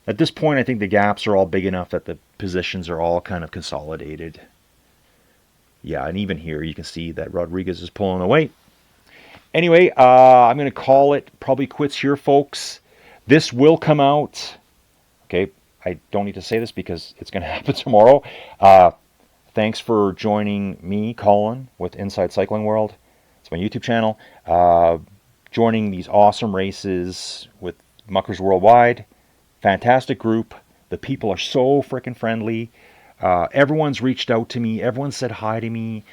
At this point, I think the gaps are all big enough that the positions are all kind of consolidated. Yeah, and even here you can see that Rodriguez is pulling away. Anyway, I'm going to call it probably quits here, folks. This will come out. Okay, I don't need to say this because it's going to happen tomorrow. Thanks for joining me, Colin, with Inside Cycling World. It's my YouTube channel. Joining these awesome races with Muckers Worldwide. Fantastic group. The people are so freaking friendly. Everyone's reached out to me. Everyone said hi to me.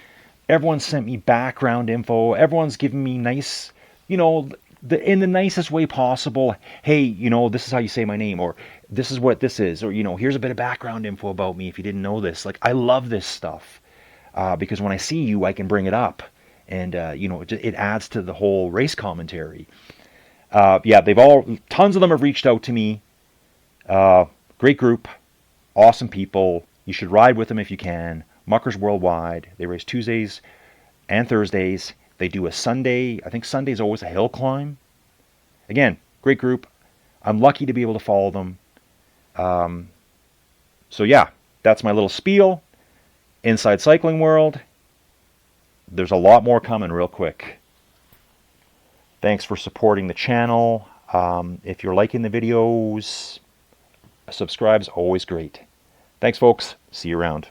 Everyone sent me background info. Everyone's given me nice, in the nicest way possible. Hey, this is how you say my name, or this is what this is, or, here's a bit of background info about me if you didn't know this. Like, I love this stuff because when I see you, I can bring it up. And, it adds to the whole race commentary. Tons of them have reached out to me. Great group, awesome people. You should ride with them if you can. Muckers Worldwide. They race Tuesdays and Thursdays. They do a Sunday. I think Sunday's always a hill climb. Again, great group. I'm lucky to be able to follow them. So yeah, that's my little spiel. Inside Cycling World. There's a lot more coming real quick. Thanks for supporting the channel. If you're liking the videos, subscribe's always great. Thanks, folks. See you around.